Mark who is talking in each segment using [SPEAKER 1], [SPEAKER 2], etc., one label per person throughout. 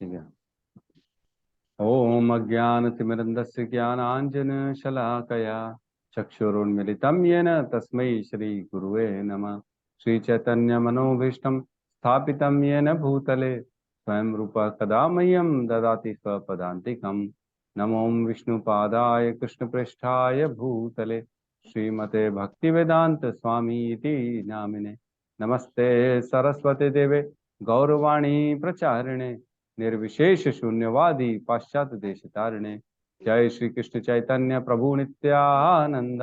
[SPEAKER 1] ठीक है। ओम अज्ञानतिमिरन्धस्य ज्ञानाञ्जनशलाकया चक्षुरुन्मिलितं येन तस्मै श्रीगुरुवे नमः। श्रीचैतन्यमनोभीष्टं स्थापितं येन भूतले स्वयं रूपः कदा मह्यं ददाति स्वपदान्तिकं। नमो विष्णुपादाय कृष्णप्रेष्ठाय भूतले श्रीमते भक्तिवेदांत स्वामी इति नामिने। नमस्ते सरस्वती देवे गौरवाणी प्रचारिणे निर्विशेष शून्यवादी पाश्चात्य देश तारिणे। जय श्री कृष्ण चैतन्य प्रभु नित्यानंद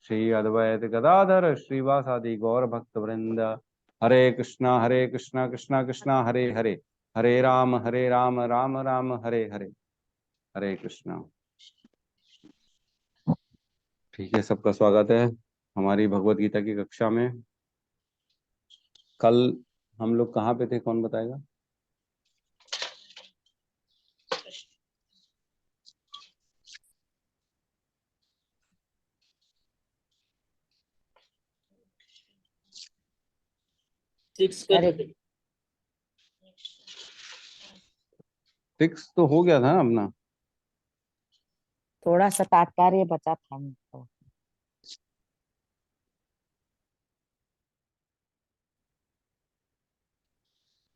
[SPEAKER 1] श्री अद्वैत गदाधर श्रीवासादि गौर भक्त वृंद। हरे कृष्णा कृष्णा कृष्णा हरे हरे, हरे राम राम राम हरे हरे। हरे कृष्णा। ठीक है, सबका स्वागत है हमारी भगवत गीता की कक्षा में। कल हम लोग कहाँ पे थे, कौन बताएगा? फिक्स तो हो गया था ना अपना।
[SPEAKER 2] थोड़ा सा तात्पर्य बचा था हमको।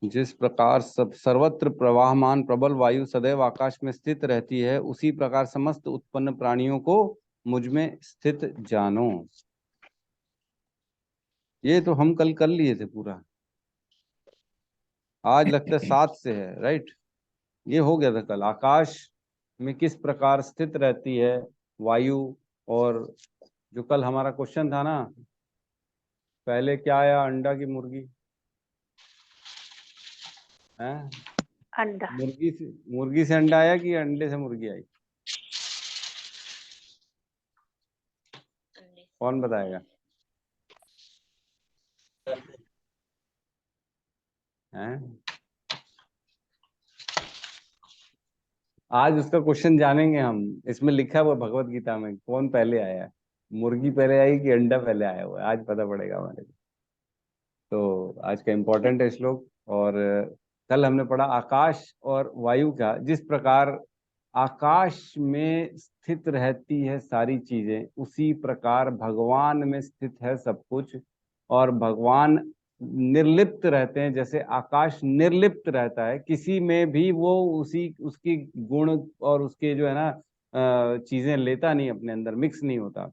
[SPEAKER 1] जिस प्रकार सब सर्वत्र प्रवाहमान प्रबल वायु सदैव आकाश में स्थित रहती है, उसी प्रकार समस्त उत्पन्न प्राणियों को मुझ में स्थित जानो। ये तो हम कल कर लिए थे पूरा। आज लगता है 7 से है, राइट? ये हो गया था कल। आकाश में किस प्रकार स्थित रहती है वायु। और जो कल हमारा क्वेश्चन था ना, पहले क्या आया, अंडा की मुर्गी? है
[SPEAKER 3] अंडा।
[SPEAKER 1] मुर्गी से अंडा आया कि अंडे से मुर्गी आई? कौन बताएगा? हैं? आज उसका क्वेश्चन जानेंगे हम। इसमें लिखा हुआ भगवत गीता में कौन पहले आया है, मुर्गी पहले आई कि अंडा पहले आया हुआ है, आज पता पड़ेगा हमारे को। तो आज का इम्पोर्टेंट है श्लोक। और कल हमने पढ़ा आकाश और वायु का। जिस प्रकार आकाश में स्थित रहती है सारी चीजें, उसी प्रकार भगवान में स्थित है सब कुछ। और भगवान निर्लिप्त रहते हैं, जैसे आकाश निर्लिप्त रहता है, किसी में भी वो उसी उसकी गुण और उसके जो है ना चीजें लेता नहीं, अपने अंदर मिक्स नहीं होता।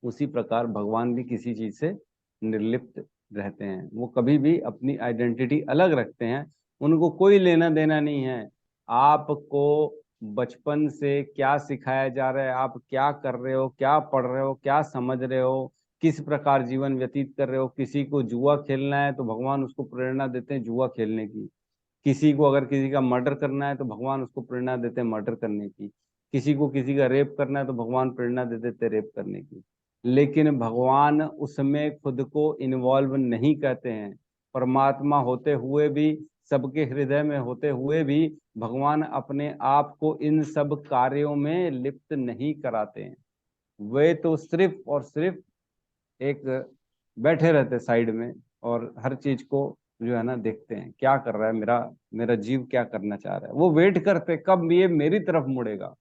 [SPEAKER 1] उसी प्रकार भगवान भी किसी चीज से निर्लिप्त रहते हैं। वो कभी भी अपनी आइडेंटिटी अलग रखते हैं, उनको कोई लेना देना नहीं है। आपको बचपन से क्या सिखाया जा रहा है, आप क्या कर रहे हो, क्या पढ़ रहे हो, क्या समझ रहे हो, किस प्रकार जीवन व्यतीत कर रहे हो। किसी को जुआ खेलना है तो भगवान उसको प्रेरणा देते हैं जुआ खेलने की। किसी को अगर किसी का मर्डर करना है तो भगवान उसको प्रेरणा देते हैं मर्डर करने की। किसी को किसी का रेप करना है तो भगवान प्रेरणा दे देते हैं रेप करने की। लेकिन भगवान उसमें खुद को इन्वॉल्व नहीं करते हैं। परमात्मा होते हुए भी, सबके हृदय में होते हुए भी, भगवान अपने आप को इन सब कार्यों में लिप्त नहीं कराते हैं। वे तो सिर्फ और सिर्फ एक बैठे रहते साइड में, और हर चीज को जो है ना देखते हैं, क्या कर रहा है मेरा मेरा जीव, क्या करना चाह रहा है। वो वेट करते कब ये मेरी तरफ मुड़ेगा,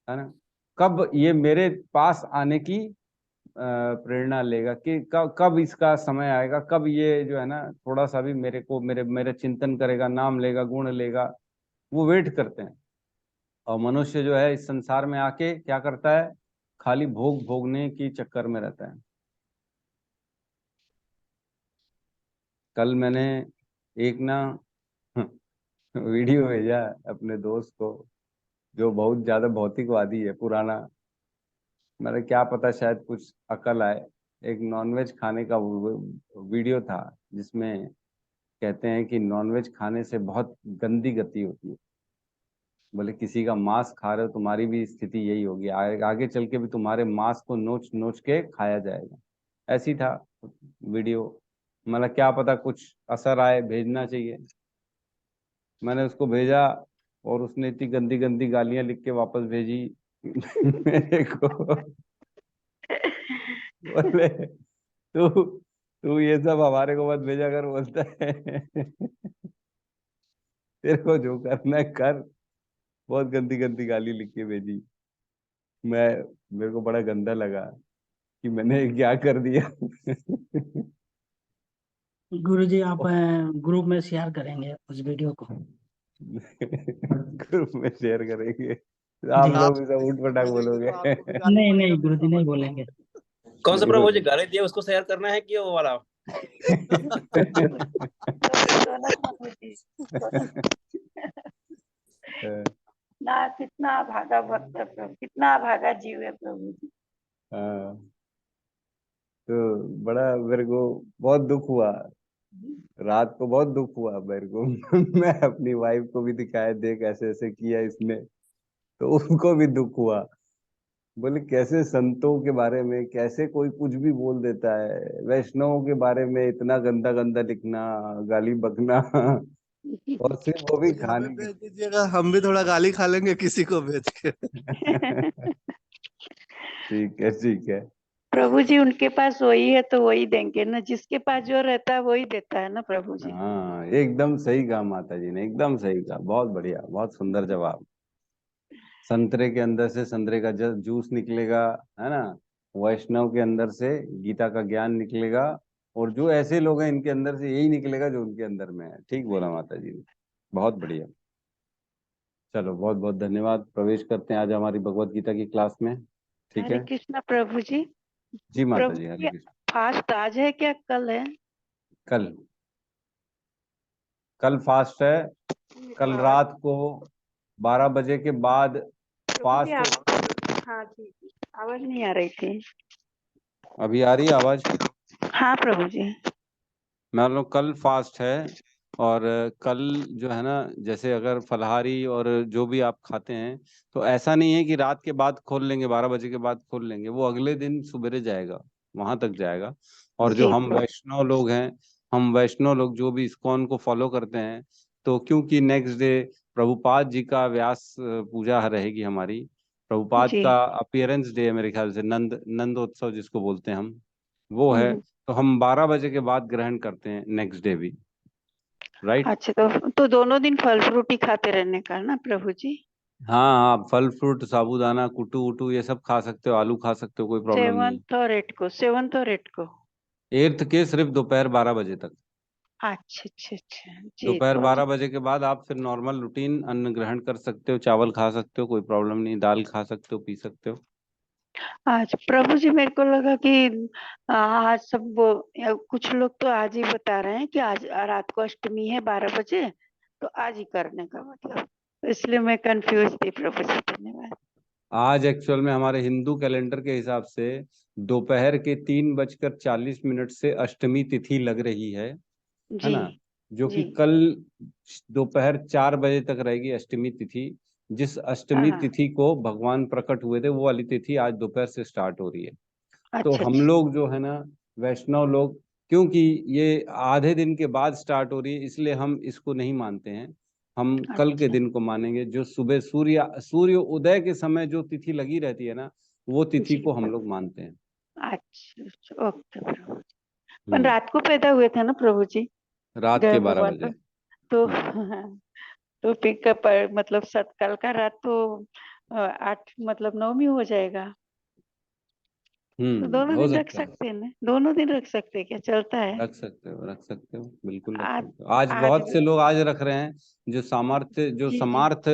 [SPEAKER 1] है ना, कब ये मेरे पास आने की प्रेरणा लेगा, कि कब कब इसका समय आएगा, कब ये जो है ना थोड़ा सा भी मेरे को मेरे मेरे चिंतन करेगा, नाम लेगा, गुण लेगा। वो वेट करते हैं। और मनुष्य जो है इस संसार में आके क्या करता है, खाली भोग भोगने की चक्कर में रहता है। कल मैंने एक ना वीडियो भेजा अपने दोस्त को, जो बहुत ज्यादा भौतिकवादी है, पुराना। मेरे क्या पता शायद कुछ अकल आए। एक नॉनवेज खाने का वीडियो था, जिसमें कहते हैं कि नॉनवेज खाने से बहुत गंदी गति होती है। बोले किसी का मांस खा रहे हो, तुम्हारी भी स्थिति यही होगी, आगे चल के भी तुम्हारे मांस को नोच नोच के खाया जाएगा। ऐसी था वीडियो। मतलब क्या पता कुछ असर आए, भेजना चाहिए। मैंने उसको भेजा, और उसने इतनी गंदी गंदी गालियां लिख के वापस भेजी मेरे को। बोले तू तू ये सब हमारे को मत भेजा कर, बोलता है। तेरे को जो करना है कर। बहुत गंदी गंदी गाली लिख के भेजी। मैं मेरे को बड़ा गंदा लगा कि मैंने क्या कर दिया।
[SPEAKER 3] गुरुजी आप ग्रुप में शेयर करेंगे उस वीडियो को।
[SPEAKER 1] ग्रुप में शेयर करेंगे।
[SPEAKER 3] जी
[SPEAKER 1] आप लोग भी सब उठ पटांग बोलोगे।
[SPEAKER 3] नहीं नहीं गुरुजी नहीं बोलेंगे।
[SPEAKER 4] कौन सा
[SPEAKER 1] देखो
[SPEAKER 4] प्रभु जी गाली दिया उसको शेयर करना है कि वो वाला?
[SPEAKER 2] दोनों प्रभु जी, ना कितना भागा भक्त है प्रभु, कितना भागा जीव है प्रभु जी।
[SPEAKER 1] हाँ, तो बड़ा मेरे को बहुत दुख हुआ। रात को बहुत दुख हुआ मेरे को। मैं अपनी वाइफ को भी दिखाया, देख ऐसे ऐसे किया इसने। तो उनको भी दुख हुआ। बोले कैसे संतों के बारे में कैसे कोई कुछ भी बोल देता है, वैष्णवों के बारे में इतना गंदा गंदा लिखना, गाली बकना। और सिर्फ वो भी
[SPEAKER 5] हमें
[SPEAKER 1] खाने
[SPEAKER 5] भेज दीजिएगा, हम भी थोड़ा गाली खा लेंगे किसी को भेज के।
[SPEAKER 1] के। ठीक है ठीक है।
[SPEAKER 2] प्रभु जी उनके पास वही है तो वही देंगे ना, जिसके पास जो रहता है वही देता है ना प्रभु जी।
[SPEAKER 1] हाँ एकदम सही कहा माता जी ने, एकदम सही कहा, बहुत बढ़िया, बहुत सुंदर जवाब। संतरे के अंदर से संतरे का जूस निकलेगा, है ना। वैष्णव के अंदर से गीता का ज्ञान निकलेगा। और जो ऐसे लोग हैं इनके अंदर से यही निकलेगा जो उनके अंदर में है। ठीक बोला माता जी ने, बहुत बढ़िया। चलो बहुत बहुत धन्यवाद। प्रवेश करते हैं आज हमारी भगवत गीता की क्लास में। ठीक
[SPEAKER 2] हरे
[SPEAKER 1] है।
[SPEAKER 2] कृष्णा प्रभु जी।
[SPEAKER 1] जी माता
[SPEAKER 2] प्रभु
[SPEAKER 1] जी, हरे
[SPEAKER 2] जी
[SPEAKER 1] कृष्ण।
[SPEAKER 2] फास्ट आज है क्या कल है?
[SPEAKER 1] कल, कल फास्ट है।
[SPEAKER 2] मेरे को
[SPEAKER 1] कल
[SPEAKER 2] आवाज,
[SPEAKER 1] रात को 12 बजे के बाद
[SPEAKER 2] प्रभु जी
[SPEAKER 1] फास्ट।
[SPEAKER 2] आप, हाँ जी जी, आवाज नहीं आ रही थी।
[SPEAKER 1] अभी आ रही है आवाज?
[SPEAKER 2] हाँ प्रभु जी।
[SPEAKER 1] मान लो कल फास्ट है। और कल जो है ना, जैसे अगर फलाहारी और जो भी आप खाते हैं, तो ऐसा नहीं है कि रात के बाद खोल लेंगे, 12 बजे के बाद खोल लेंगे, वो अगले दिन सुबेरे जाएगा, वहां तक जाएगा। और जो
[SPEAKER 2] जी
[SPEAKER 1] हम वैष्णव लोग हैं, हम वैष्णव लोग जो भी इस्कॉन को फॉलो करते हैं, तो क्योंकि नेक्स्ट डे प्रभुपाद जी का व्यास पूजा रहेगी हमारी। प्रभुपाद
[SPEAKER 2] जी।
[SPEAKER 1] का अपीयरेंस डे है मेरे ख्याल से, नंदोत्सव जिसको बोलते हैं हम, वो है।
[SPEAKER 2] हम्म।
[SPEAKER 1] तो हम 12 बजे के बाद ग्रहण करते हैं नेक्स्ट डे भी। राइट।
[SPEAKER 2] अच्छा तो दोनों दिन फल फ्रूट ही खाते रहने का ना प्रभु जी?
[SPEAKER 1] हाँ, आप फल फ्रूट साबूदाना कुटू उटू ये सब खा सकते हो, आलू खा सकते हो, कोई प्रॉब्लम नहीं।
[SPEAKER 2] सेवन्थ और एट को, सेवन्थ और एट को।
[SPEAKER 1] एर्थ के सिर्फ दोपहर 12 बजे तक।
[SPEAKER 2] अच्छा अच्छा अच्छा जी
[SPEAKER 1] दोपहर
[SPEAKER 2] प्रभु जी।
[SPEAKER 1] 12 बजे के बाद आप फिर नॉर्मल रूटीन अन्न ग्रहण कर सकते हो, चावल खा सकते हो, कोई प्रॉब्लम नहीं, दाल खा सकते हो, पी सकते हो।
[SPEAKER 2] आज प्रभु जी मेरे को लगा कि आज सब कुछ लोग तो आज ही बता रहे हैं कि आज रात को अष्टमी है 12 बजे, तो आज ही करने का मतलब, तो इसलिए मैं कंफ्यूज थी प्रभु जी। धन्यवाद।
[SPEAKER 1] आज एक्चुअल में हमारे हिंदू कैलेंडर के हिसाब से दोपहर के 3:40 से अष्टमी तिथि लग रही है
[SPEAKER 2] जी
[SPEAKER 1] ना। जो
[SPEAKER 2] जी।
[SPEAKER 1] कि कल दोपहर 4 बजे तक रहेगी अष्टमी तिथि। जिस
[SPEAKER 2] हाँ
[SPEAKER 1] अष्टमी
[SPEAKER 2] हाँ।
[SPEAKER 1] तिथि को भगवान प्रकट हुए थे, वो वाली तिथि आज दोपहर से स्टार्ट हो रही है। तो
[SPEAKER 2] अच्छा
[SPEAKER 1] हम
[SPEAKER 2] अच्छा
[SPEAKER 1] लोग जो है ना, वैष्णव लोग, क्योंकि ये आधे दिन के बाद स्टार्ट हो रही है, इसलिए हम इसको नहीं मानते हैं। हम कल के
[SPEAKER 2] अच्छा
[SPEAKER 1] दिन को मानेंगे, जो सुबह सूर्य उदय के समय जो तिथि लगी रहती है ना, वो तिथि
[SPEAKER 2] जी।
[SPEAKER 1] को हम लोग मानते हैं।
[SPEAKER 2] अच्छा अच्छा ओके प्रभु। पर
[SPEAKER 1] हम्म।
[SPEAKER 2] रात को पैदा हुए थे ना प्रभु जी,
[SPEAKER 1] रात
[SPEAKER 2] जय
[SPEAKER 1] के बारह
[SPEAKER 2] भगवान
[SPEAKER 1] बजे
[SPEAKER 2] तो
[SPEAKER 1] हम्म।
[SPEAKER 2] तो फिर मतलब कल का रात तो 8 मतलब नवमी हो जाएगा। तो दोनों
[SPEAKER 1] हो
[SPEAKER 2] दिन रख
[SPEAKER 1] सकता है।
[SPEAKER 2] सकते हैं ना, दोनों दिन रख सकते हैं क्या, चलता है?
[SPEAKER 1] रख सकते हो, रख सकते हो, बिल्कुल रख
[SPEAKER 2] आज,
[SPEAKER 1] सकते हो। आज
[SPEAKER 2] आज
[SPEAKER 1] बहुत से लोग आज रख रहे हैं। जो सामर्थ्य, जो
[SPEAKER 2] जी जी।
[SPEAKER 1] समार्थ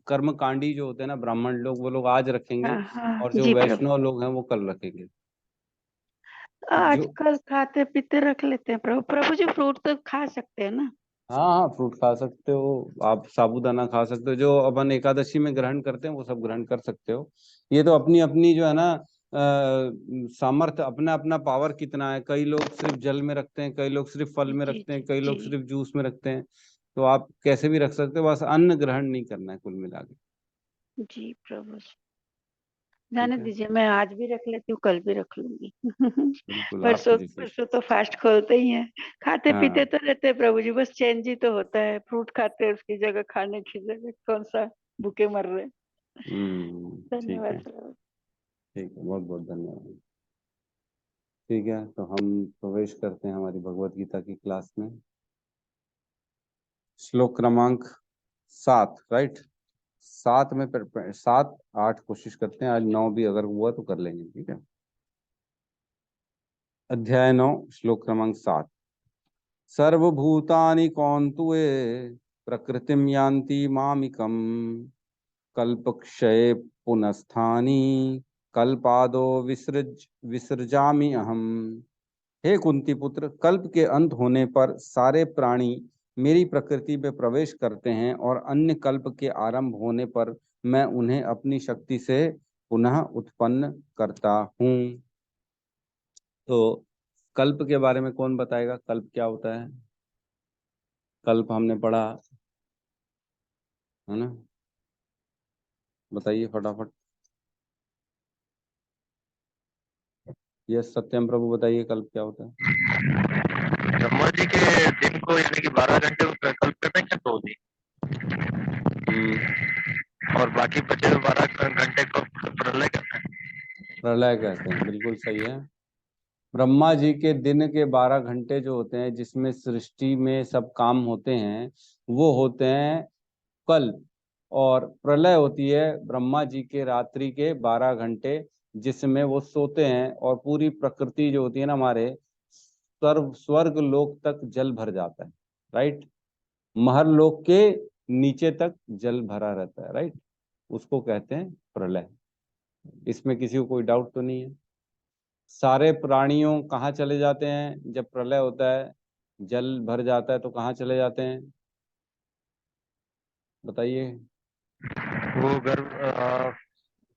[SPEAKER 1] कर्मकांडी जो होते हैं ना, ब्राह्मण लोग, वो लोग आज रखेंगे।
[SPEAKER 2] हाँ हाँ
[SPEAKER 1] और जो
[SPEAKER 2] जी प्रभु।
[SPEAKER 1] वैष्णव लोग हैं वो कल रखेंगे। जो
[SPEAKER 2] आजकल खाते पीते रख लेते हैं प्रभु। प्रभु जी फ्रूट तो खा सकते हैं ना?
[SPEAKER 1] हाँ हाँ, फ्रूट खा सकते हो, आप साबूदाना खा सकते हो, जो अपन एकादशी में ग्रहण करते हैं वो सब ग्रहण कर सकते हो। ये तो अपनी अपनी जो है ना, सामर्थ्य, अपना अपना पावर कितना है। कई लोग सिर्फ जल में रखते हैं, कई लोग सिर्फ फल में
[SPEAKER 2] जी
[SPEAKER 1] रखते हैं,
[SPEAKER 2] जी
[SPEAKER 1] कई
[SPEAKER 2] जी
[SPEAKER 1] लोग सिर्फ जूस में रखते हैं। तो आप कैसे भी रख सकते हो, बस अन्न ग्रहण नहीं करना है कुल मिला के।
[SPEAKER 2] जी प्रभु। जाने
[SPEAKER 1] ठीक है,
[SPEAKER 2] दीजिए, मैं आज भी रख लेती हूँ, कल भी रख लूंगी।
[SPEAKER 1] बिल्कुल आपकी
[SPEAKER 2] परसों
[SPEAKER 1] डिसीजन।
[SPEAKER 2] परसों तो फास्ट खोलते ही हैं। खाते पीते
[SPEAKER 1] हाँ।
[SPEAKER 2] तो रहते हैं प्रभु जी, बस चेंज ही तो होता है, फ्रूट खाते हैं उसकी जगह, खाने की जगह कौन सा भूखे मर रहे हैं।
[SPEAKER 1] ठीक
[SPEAKER 2] धन्यवाद
[SPEAKER 1] है।
[SPEAKER 2] प्रभु।
[SPEAKER 1] ठीक है, बहुत बहुत धन्यवाद। ठीक है, तो हम प्रवेश करते हैं हमारी भगवत गीता की क्लास में। श्लोक क्रमांक 7, राइट। 7 में 7 8 कोशिश करते हैं, आज 9 भी अगर हुआ तो कर लेंगे, ठीक है। अध्याय 9 श्लोक क्रमांक 7। सर्वभूतानि कौन्तुये प्रकृतिम यान्ति मामिकम् कल्पक्षये पुनस्थानि कल्पादो विसृजामि अहम। हे कुंती पुत्र, कल्प के अंत होने पर सारे प्राणी मेरी प्रकृति में प्रवेश करते हैं और अन्य कल्प के आरंभ होने पर मैं उन्हें अपनी शक्ति से पुनः उत्पन्न करता हूँ। तो कल्प के बारे में कौन बताएगा, कल्प क्या होता है? कल्प हमने पढ़ा है ना, बताइए फटाफट। यस सत्यम प्रभु, बताइए कल्प क्या होता है?
[SPEAKER 6] ब्रह्मा जी के दिन को यानी कि 12 घंटे कल्प करते हैं क्या तो जी, और बाकी बचे हुए 12 घंटे को प्रलय करते हैं।
[SPEAKER 1] प्रलय कहते हैं, बिल्कुल सही है। ब्रह्मा जी के दिन के 12 घंटे जो होते हैं जिसमें सृष्टि में सब काम होते हैं वो होते हैं कल्प, और प्रलय होती है ब्रह्मा जी के रात्रि के 12 घंटे जिसमें वो सोते हैं और पूरी प्रकृति जो होती है ना हमारे स्वर्ग लोक तक जल भर जाता है, राइट। महरलोक के नीचे तक जल भरा रहता है, राइट, उसको कहते हैं प्रलय। इसमें किसी को कोई डाउट तो नहीं है? सारे प्राणियों कहाँ चले जाते हैं जब प्रलय होता है, जल भर जाता है तो कहाँ चले जाते हैं, बताइए।
[SPEAKER 6] वो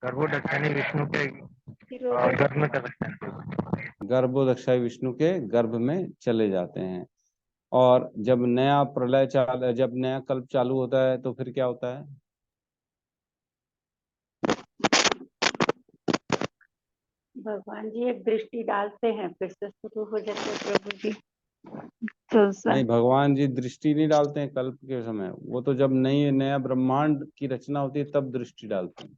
[SPEAKER 6] गर्भोदक्षिणी विष्णु के गर्भ में कर सकते हैं।
[SPEAKER 1] गर्भोदक्षाई विष्णु के गर्भ में चले जाते हैं। और जब नया प्रलय जब नया कल्प चालू होता है तो फिर क्या होता है?
[SPEAKER 2] भगवान जी एक दृष्टि डालते हैं फिर से शुरू हो जाते हैं प्रभु जी। तो
[SPEAKER 1] नहीं, भगवान जी दृष्टि नहीं डालते हैं कल्प के समय, वो तो जब नया ब्रह्मांड की रचना होती है तब दृष्टि डालते हैं।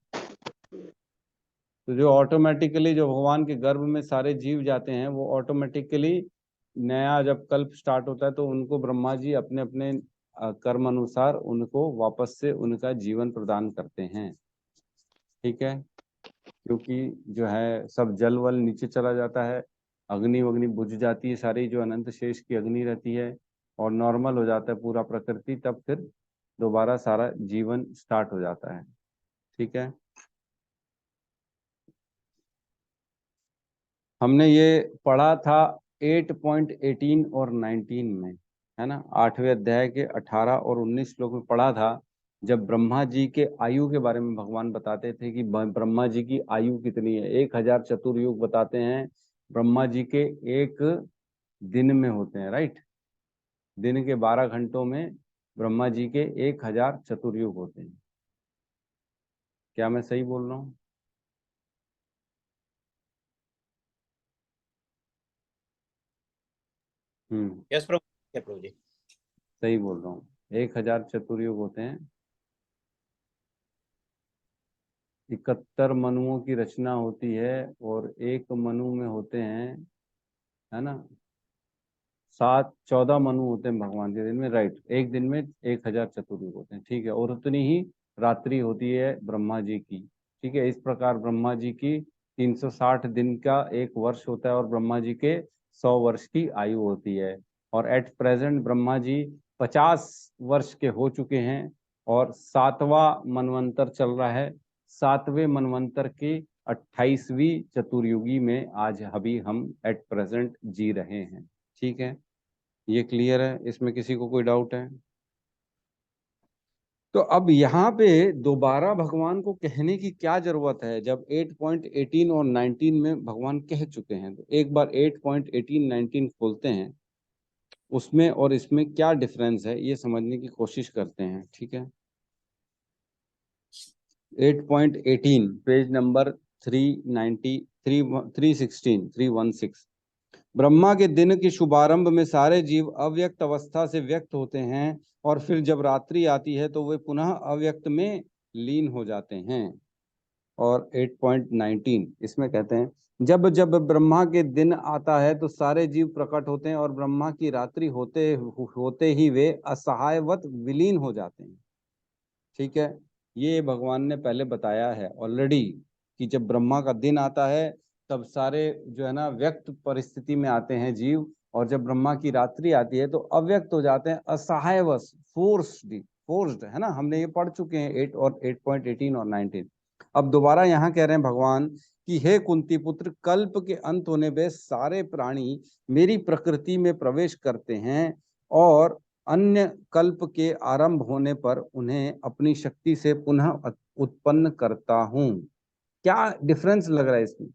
[SPEAKER 1] तो जो ऑटोमेटिकली जो भगवान के गर्भ में सारे जीव जाते हैं वो ऑटोमेटिकली नया जब कल्प स्टार्ट होता है तो उनको ब्रह्मा जी अपने अपने कर्म अनुसार उनको वापस से उनका जीवन प्रदान करते हैं, ठीक है। क्योंकि जो है सब जल वल नीचे चला जाता है, अग्नि वग्नि बुझ जाती है सारी, जो अनंत शेष की अग्नि रहती है, और नॉर्मल हो जाता है पूरा प्रकृति, तब फिर दोबारा सारा जीवन स्टार्ट हो जाता है, ठीक है। हमने ये पढ़ा था 8.18 और 19 में, है ना, 8वें अध्याय के 18 और 19 श्लोक में पढ़ा था। जब ब्रह्मा जी के आयु के बारे में भगवान बताते थे कि ब्रह्मा जी की आयु कितनी है, 1000 चतुर्युग बताते हैं ब्रह्मा जी के एक दिन में होते हैं, राइट। दिन के 12 घंटों में ब्रह्मा जी के 1000 चतुर्युग होते हैं। क्या मैं सही बोल रहा हूँ?
[SPEAKER 4] यस प्रभु जी।
[SPEAKER 1] सही बोल रहा हूँ, 1000 चतुर्युग होते हैं। 71 मनुओं की रचना होती है और एक मनु में होते हैं, है ना, 14 मनु होते हैं भगवान के दिन में, राइट। एक दिन में 1000 चतुर्युग होते हैं, ठीक है। और उतनी ही रात्रि होती है ब्रह्मा जी की, ठीक है। इस प्रकार ब्रह्मा जी की 360 दिन का एक वर्ष होता है और ब्रह्मा जी के 100 वर्ष की आयु होती है। और एट प्रेजेंट ब्रह्मा जी 50 वर्ष के हो चुके हैं और 7वां मनवंतर चल रहा है। 7वें मनवंतर की 28वीं चतुर्युगी में आज अभी हम एट प्रेजेंट जी रहे हैं, ठीक है। ये क्लियर है? इसमें किसी को कोई डाउट है? तो अब यहाँ पे दोबारा भगवान को कहने की क्या जरूरत है जब 8.18 और 19 में भगवान कह चुके हैं? तो एक बार 8.18 19 खोलते हैं, उसमें और इसमें क्या डिफरेंस है ये समझने की कोशिश करते हैं, ठीक है। 8.18 पेज नंबर 316 ब्रह्मा के दिन के शुभारंभ में सारे जीव अव्यक्त अवस्था से व्यक्त होते हैं और फिर जब रात्रि आती है तो वे पुनः अव्यक्त में लीन हो जाते हैं। और 8.19 इसमें कहते हैं जब जब ब्रह्मा के दिन आता है तो सारे जीव प्रकट होते हैं और ब्रह्मा की रात्रि होते ही वे असहायवत विलीन हो जाते हैं। ठीक है, ये भगवान ने पहले बताया है ऑलरेडी कि जब ब्रह्मा का दिन आता है तब सारे जो है ना व्यक्त परिस्थिति में आते हैं जीव, और जब ब्रह्मा की रात्रि आती है तो अव्यक्त हो जाते हैं, असहायवश, फोर्स्ड है ना। हमने ये पढ़ चुके हैं 8 और 8.18 और 19। अब दोबारा यहाँ कह रहे हैं भगवान कि हे कुंती पुत्र, कल्प के अंत होने पे सारे प्राणी मेरी प्रकृति में प्रवेश करते हैं और अन्य कल्प के आरंभ होने पर उन्हें अपनी शक्ति से पुनः उत्पन्न करता हूं। क्या डिफरेंस लग रहा है इसमें?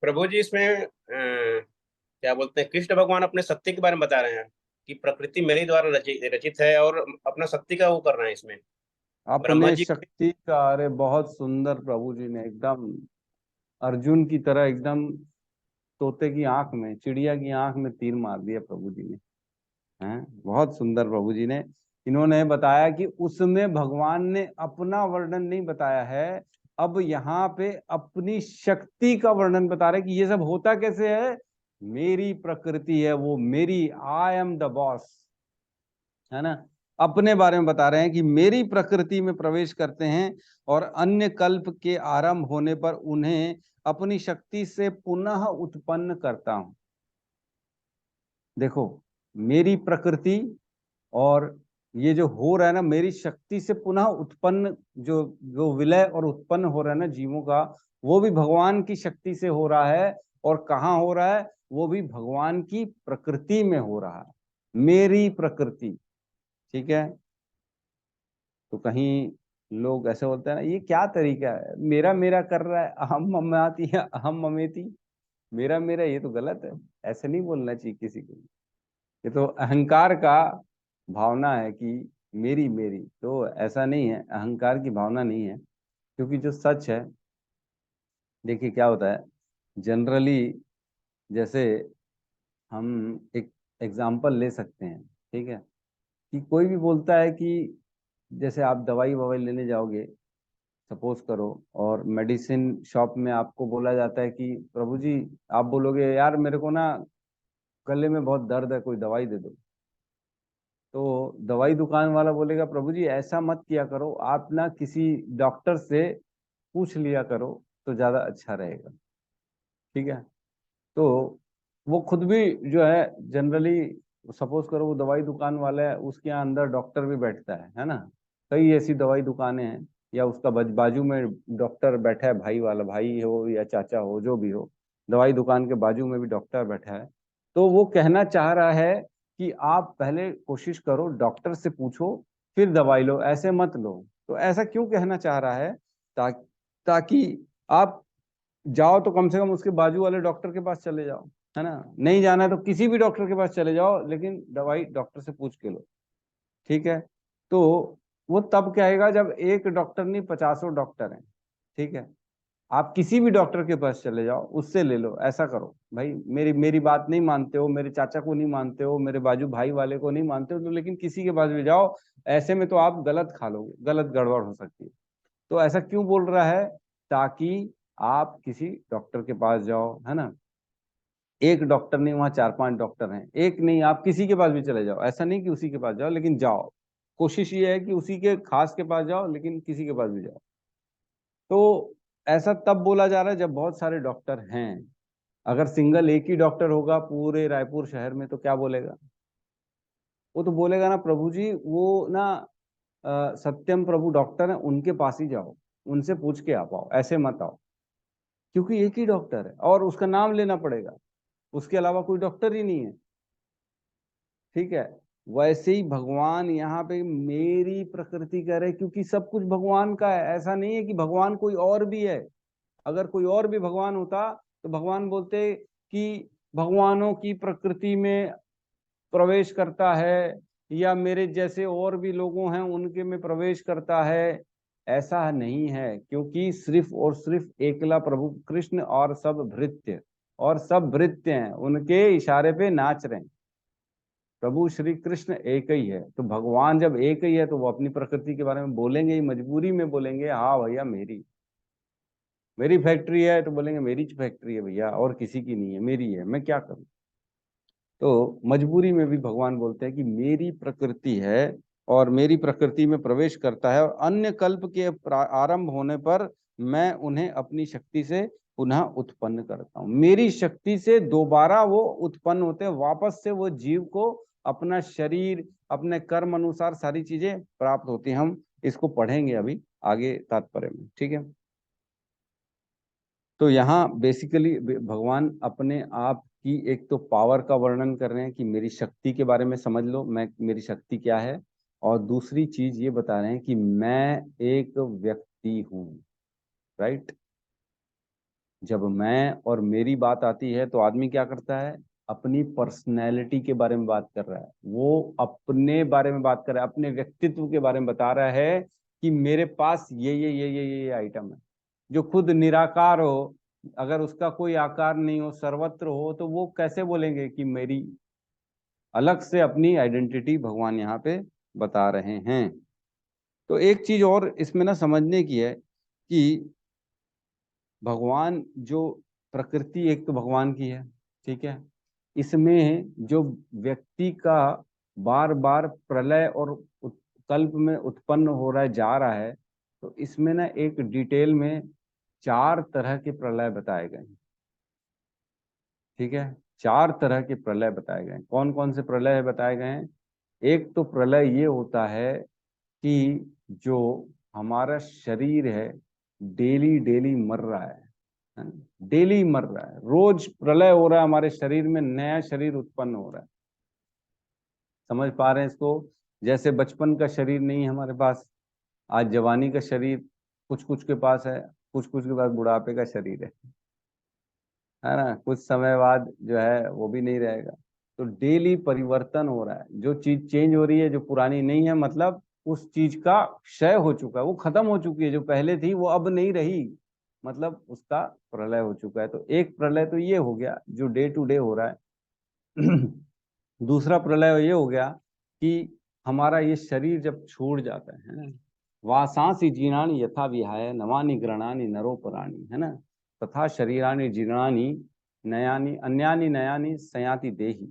[SPEAKER 4] प्रभु जी इसमें क्या बोलते हैं, कृष्ण भगवान अपने सत्य के बारे में बता रहे हैं कि प्रकृति मेरे द्वारा रचित है और अपना सत्य का वो करना है इसमें। ब्रह्मा
[SPEAKER 1] अपने
[SPEAKER 4] जी
[SPEAKER 1] शक्ति का, अरे बहुत सुंदर प्रभु जी ने एकदम अर्जुन की तरह एकदम तोते की आंख में, चिड़िया की आंख में तीर मार दिया प्रभु जी ने। हैं, बहुत सुंदर प्रभु जी ने इन्होंने बताया कि उसमें भगवान ने अपना वर्णन नहीं बताया है, अब यहाँ पे अपनी शक्ति का वर्णन बता रहे कि ये सब होता कैसे है। मेरी प्रकृति है वो, मेरी, आई एम द बॉस, है ना। अपने बारे में बता रहे हैं कि मेरी प्रकृति में प्रवेश करते हैं और अन्य कल्प के आरंभ होने पर उन्हें अपनी शक्ति से पुनः उत्पन्न करता हूं। देखो, मेरी प्रकृति और ये जो हो रहा है ना, मेरी शक्ति से पुनः उत्पन्न, जो जो विलय और उत्पन्न हो रहा है ना जीवों का, वो भी भगवान की शक्ति से हो रहा है। और कहाँ हो रहा है? वो भी भगवान की प्रकृति में हो रहा है, मेरी प्रकृति। ठीक है, तो कहीं लोग ऐसे बोलते हैं ना, ये क्या तरीका है, मेरा मेरा कर रहा है, अहम ममाती है, अहम ममेती, मेरा मेरा, ये तो गलत है। ऐसे नहीं बोलना चाहिए किसी को। ये तो अहंकार का भावना है कि मेरी मेरी, तो ऐसा नहीं है, अहंकार की भावना नहीं है। क्योंकि जो सच है, देखिए क्या होता है जनरली, जैसे हम एक एग्जाम्पल ले सकते हैं, ठीक है, कि कोई भी बोलता है कि जैसे आप दवाई ववाई लेने जाओगे, सपोज करो, और मेडिसिन शॉप में आपको बोला जाता है कि प्रभु जी, आप बोलोगे यार मेरे को ना गले में बहुत दर्द है, कोई दवाई दे दो। तो दवाई दुकान वाला बोलेगा प्रभु जी ऐसा मत किया करो, आप ना किसी डॉक्टर से पूछ लिया करो तो ज्यादा अच्छा रहेगा। ठीक है, तो वो खुद भी जो है जनरली, सपोज करो वो दवाई दुकान वाला है, उसके यहाँ अंदर डॉक्टर भी बैठता है ना। कई ऐसी दवाई दुकानें हैं, या उसका बाजू में डॉक्टर बैठा है, भाई वाला, भाई हो या चाचा हो, जो भी हो, दवाई दुकान के बाजू में भी डॉक्टर बैठा है। तो वो कहना चाह रहा है कि आप पहले कोशिश करो, डॉक्टर से पूछो, फिर दवाई लो, ऐसे मत लो। तो ऐसा क्यों कहना चाह रहा है? ताकि आप जाओ तो कम से कम उसके बाजू वाले डॉक्टर के पास चले जाओ, है ना। नहीं जाना है तो किसी भी डॉक्टर के पास चले जाओ, लेकिन दवाई डॉक्टर से पूछ के लो। ठीक है, तो वो तब कहेगा जब एक डॉक्टर नहीं 50 डॉक्टर हैं। ठीक है, आप किसी भी डॉक्टर के पास चले जाओ, उससे ले लो। ऐसा करो भाई, मेरी मेरी बात नहीं मानते हो, मेरे चाचा को नहीं मानते हो, मेरे बाजू भाई वाले को नहीं मानते हो, तो लेकिन किसी के पास भी जाओ, ऐसे में तो आप गलत खा लोगे, गलत गड़बड़ हो सकती है। तो ऐसा क्यों बोल रहा है? ताकि आप किसी डॉक्टर के पास जाओ, है ना। एक डॉक्टर नहीं, वहाँ 4-5 डॉक्टर हैं, एक नहीं, आप किसी के पास भी चले जाओ। ऐसा नहीं कि उसी के पास जाओ, लेकिन जाओ। कोशिश ये है कि उसी के खास के पास जाओ, लेकिन किसी के पास भी जाओ। तो ऐसा तब बोला जा रहा है जब बहुत सारे डॉक्टर हैं। अगर सिंगल एक ही डॉक्टर होगा पूरे रायपुर शहर में तो क्या बोलेगा? वो तो बोलेगा ना प्रभु जी वो ना सत्यम प्रभु डॉक्टर है, उनके पास ही जाओ, उनसे पूछ के आ पाओ, ऐसे मत आओ। क्योंकि एक ही डॉक्टर है और उसका नाम लेना पड़ेगा, उसके अलावा कोई डॉक्टर ही नहीं है। ठीक है, वैसे ही भगवान यहाँ पे मेरी प्रकृति कह रहे, क्योंकि सब कुछ भगवान का है। ऐसा नहीं है कि भगवान कोई और भी है। अगर कोई और भी भगवान होता तो भगवान बोलते कि भगवानों की प्रकृति में प्रवेश करता है, या मेरे जैसे और भी लोगों हैं उनके में प्रवेश करता है। ऐसा नहीं है, क्योंकि सिर्फ और सिर्फ एकला प्रभु कृष्ण, और सब भृत्य हैं, उनके इशारे पे नाच रहे हैं। प्रभु श्री कृष्ण एक ही है, तो भगवान जब एक ही है तो वो अपनी प्रकृति के बारे में बोलेंगे ही, मजबूरी में बोलेंगे, हाँ भैया मेरी मेरी फैक्ट्री है, तो बोलेंगे मेरी फैक्ट्री है भैया, और किसी की नहीं है, मेरी है, मैं क्या करूं। तो मजबूरी में भी भगवान बोलते हैं कि मेरी प्रकृति है और मेरी प्रकृति में प्रवेश करता है और अन्य कल्प के आरंभ होने पर मैं उन्हें अपनी शक्ति से पुनः उत्पन्न करता हूँ। मेरी शक्ति से दोबारा वो उत्पन्न होते हैं, वापस से वो जीव को अपना शरीर, अपने कर्म अनुसार सारी चीजें प्राप्त होती हैं। हम इसको पढ़ेंगे अभी आगे तात्पर्य में, ठीक है। तो यहाँ बेसिकली भगवान अपने आप की एक तो पावर का वर्णन कर रहे हैं कि मेरी शक्ति के बारे में समझ लो, मेरी शक्ति क्या है, और दूसरी चीज ये बता रहे हैं कि मैं एक व्यक्ति हूँ, राइट। जब मैं और मेरी बात आती है तो आदमी क्या करता है, अपनी पर्सनैलिटी के बारे में बात कर रहा है, वो अपने बारे में बात कर रहा है, अपने व्यक्तित्व के बारे में बता रहा है कि मेरे पास ये आइटम है। जो खुद निराकार हो, अगर उसका कोई आकार नहीं हो, सर्वत्र हो, तो वो कैसे बोलेंगे कि मेरी, अलग से अपनी आइडेंटिटी भगवान यहाँ पे बता रहे हैं। तो एक चीज और इसमें ना समझने की है कि भगवान जो प्रकृति एक तो भगवान की है, ठीक है, इसमें जो व्यक्ति का बार बार प्रलय और कल्प में उत्पन्न हो रहा है, जा रहा है, तो इसमें ना एक डिटेल में 4 तरह के प्रलय बताए गए हैं, ठीक है। 4 तरह के प्रलय बताए गए हैं। कौन कौन से प्रलय बताए गए हैं? एक तो प्रलय ये होता है कि जो हमारा शरीर है डेली डेली मर रहा है, डेली मर रहा है, रोज प्रलय हो रहा है, हमारे शरीर में नया शरीर उत्पन्न हो रहा है। समझ पा रहे हैं इसको? जैसे बचपन का शरीर नहीं है हमारे पास, आज जवानी का शरीर कुछ कुछ के पास है, कुछ कुछ के पास बुढ़ापे का शरीर है ना, कुछ समय बाद जो है वो भी नहीं रहेगा। तो डेली परिवर्तन हो रहा है, जो चीज चेंज हो रही है, जो पुरानी नहीं है, मतलब उस चीज का क्षय हो चुका है, वो खत्म हो चुकी है, जो पहले थी वो अब नहीं रही, मतलब उसका प्रलय हो चुका है। तो एक प्रलय तो ये हो गया जो डे टू डे हो रहा है। दूसरा प्रलय ये हो गया कि हमारा ये शरीर जब छोड़ जाता है ना, वासांसी जीर्णानि यथा विहाय नवानि गृह्णानि नरोपराणि, है ना, तथा शरीराणि जीर्णानि नयानि अन्यानि नयानि सयाति देहि।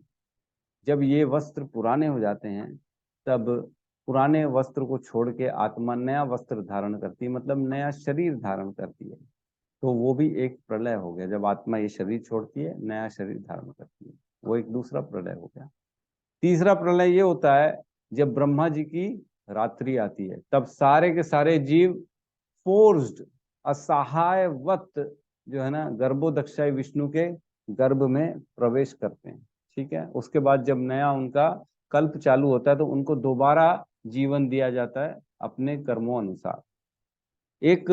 [SPEAKER 1] जब ये वस्त्र पुराने हो जाते हैं, तब पुराने वस्त्र को छोड़ के आत्मा नया वस्त्र धारण करती है, मतलब नया शरीर धारण करती है। तो वो भी एक प्रलय हो गया, जब आत्मा ये शरीर छोड़ती है, नया शरीर धारण करती है, वो एक दूसरा प्रलय हो गया। तीसरा प्रलय ये होता है जब ब्रह्मा जी की रात्रि आती है, तब सारे के सारे जीव फोर्स्ड, असहायवत जो है ना, गर्भोदक्षाई विष्णु के गर्भ में प्रवेश करते हैं, ठीक है। उसके बाद जब नया उनका कल्प चालू होता है तो उनको दोबारा जीवन दिया जाता है अपने कर्मों अनुसार। एक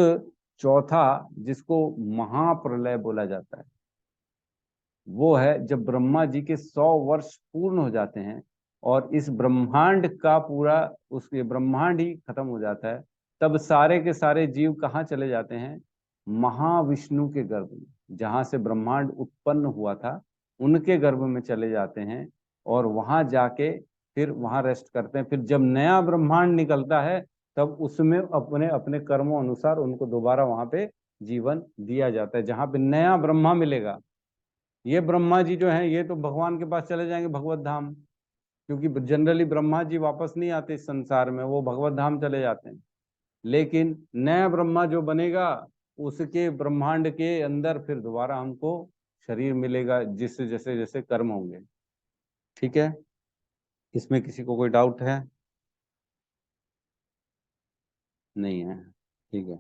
[SPEAKER 1] चौथा जिसको महाप्रलय बोला जाता है, वो है जब ब्रह्मा जी के 100 वर्ष पूर्ण हो जाते हैं और इस ब्रह्मांड का पूरा, उसके ब्रह्मांड ही खत्म हो जाता है, तब सारे के सारे जीव कहाँ चले जाते हैं? महाविष्णु के गर्भ में, जहां से ब्रह्मांड उत्पन्न हुआ था उनके गर्भ में चले जाते हैं और वहां जाके फिर वहां रेस्ट करते हैं। फिर जब नया ब्रह्मांड निकलता है तब उसमें अपने अपने कर्मों अनुसार उनको दोबारा वहां पे जीवन दिया जाता है, जहां पे नया ब्रह्मा मिलेगा। ये ब्रह्मा जी जो हैं ये तो भगवान के पास चले जाएंगे, भगवत धाम, क्योंकि जनरली ब्रह्मा जी वापस नहीं आते इस संसार में, वो भगवत धाम चले जाते हैं। लेकिन नया ब्रह्मा जो बनेगा उसके ब्रह्मांड के अंदर फिर दोबारा हमको शरीर मिलेगा, जिससे जैसे जैसे कर्म होंगे, ठीक है। इसमें किसी को कोई डाउट है? नहीं है, ठीक है।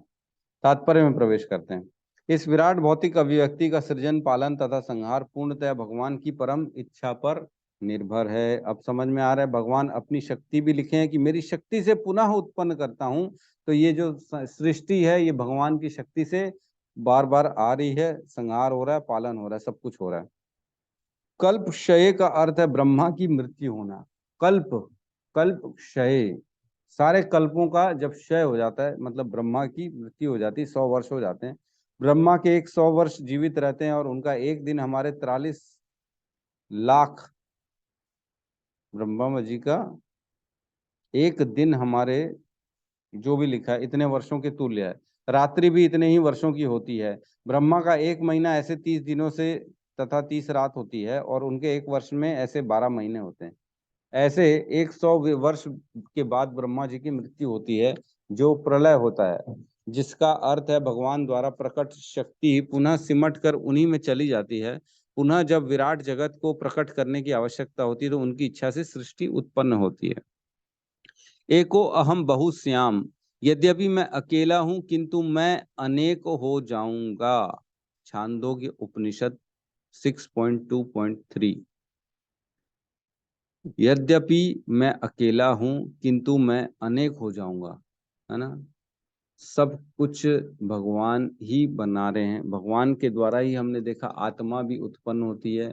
[SPEAKER 1] तात्पर्य में प्रवेश करते हैं। इस विराट भौतिक अभिव्यक्ति का सृजन, पालन तथा संहार पूर्णतः भगवान की परम इच्छा पर निर्भर है। अब समझ में आ रहा है, भगवान अपनी शक्ति भी लिखे हैं कि मेरी शक्ति से पुनः उत्पन्न करता हूं। तो ये जो सृष्टि है ये भगवान की शक्ति से बार बार आ रही है, संहार हो रहा है, पालन हो रहा है, सब कुछ हो रहा है। कल्प क्षय का अर्थ है ब्रह्मा की मृत्यु होना। कल्प, कल्प क्षय, सारे कल्पों का जब क्षय हो जाता है मतलब ब्रह्मा की मृत्यु हो जाती है, 100 वर्ष हो जाते हैं। ब्रह्मा के 100 वर्ष जीवित रहते हैं और उनका एक दिन हमारे 43 लाख, ब्रह्मा जी का एक दिन हमारे जो भी लिखा है इतने वर्षों के तुल्य है। रात्रि भी इतने ही वर्षों की होती है। ब्रह्मा का एक महीना ऐसे 30 दिनों से तथा 30 रात होती है और उनके एक वर्ष में ऐसे 12 महीने होते हैं। ऐसे 100 वर्ष के बाद ब्रह्मा जी की मृत्यु होती है, जो प्रलय होता है, जिसका अर्थ है भगवान द्वारा प्रकट शक्ति पुनः सिमट कर उन्हीं में चली जाती है। पुनः जब विराट जगत को प्रकट करने की आवश्यकता होती है तो उनकी इच्छा से सृष्टि उत्पन्न होती है। एको अहम बहुश्याम, यद्यपि मैं अकेला हूं किंतु मैं अनेक हो जाऊंगा। छांदोग्य उपनिषद 6.2.3। यद्यपि मैं अकेला हूं किंतु मैं अनेक हो जाऊंगा, है ना। सब कुछ भगवान ही बना रहे हैं, भगवान के द्वारा ही हमने देखा आत्मा भी उत्पन्न होती है।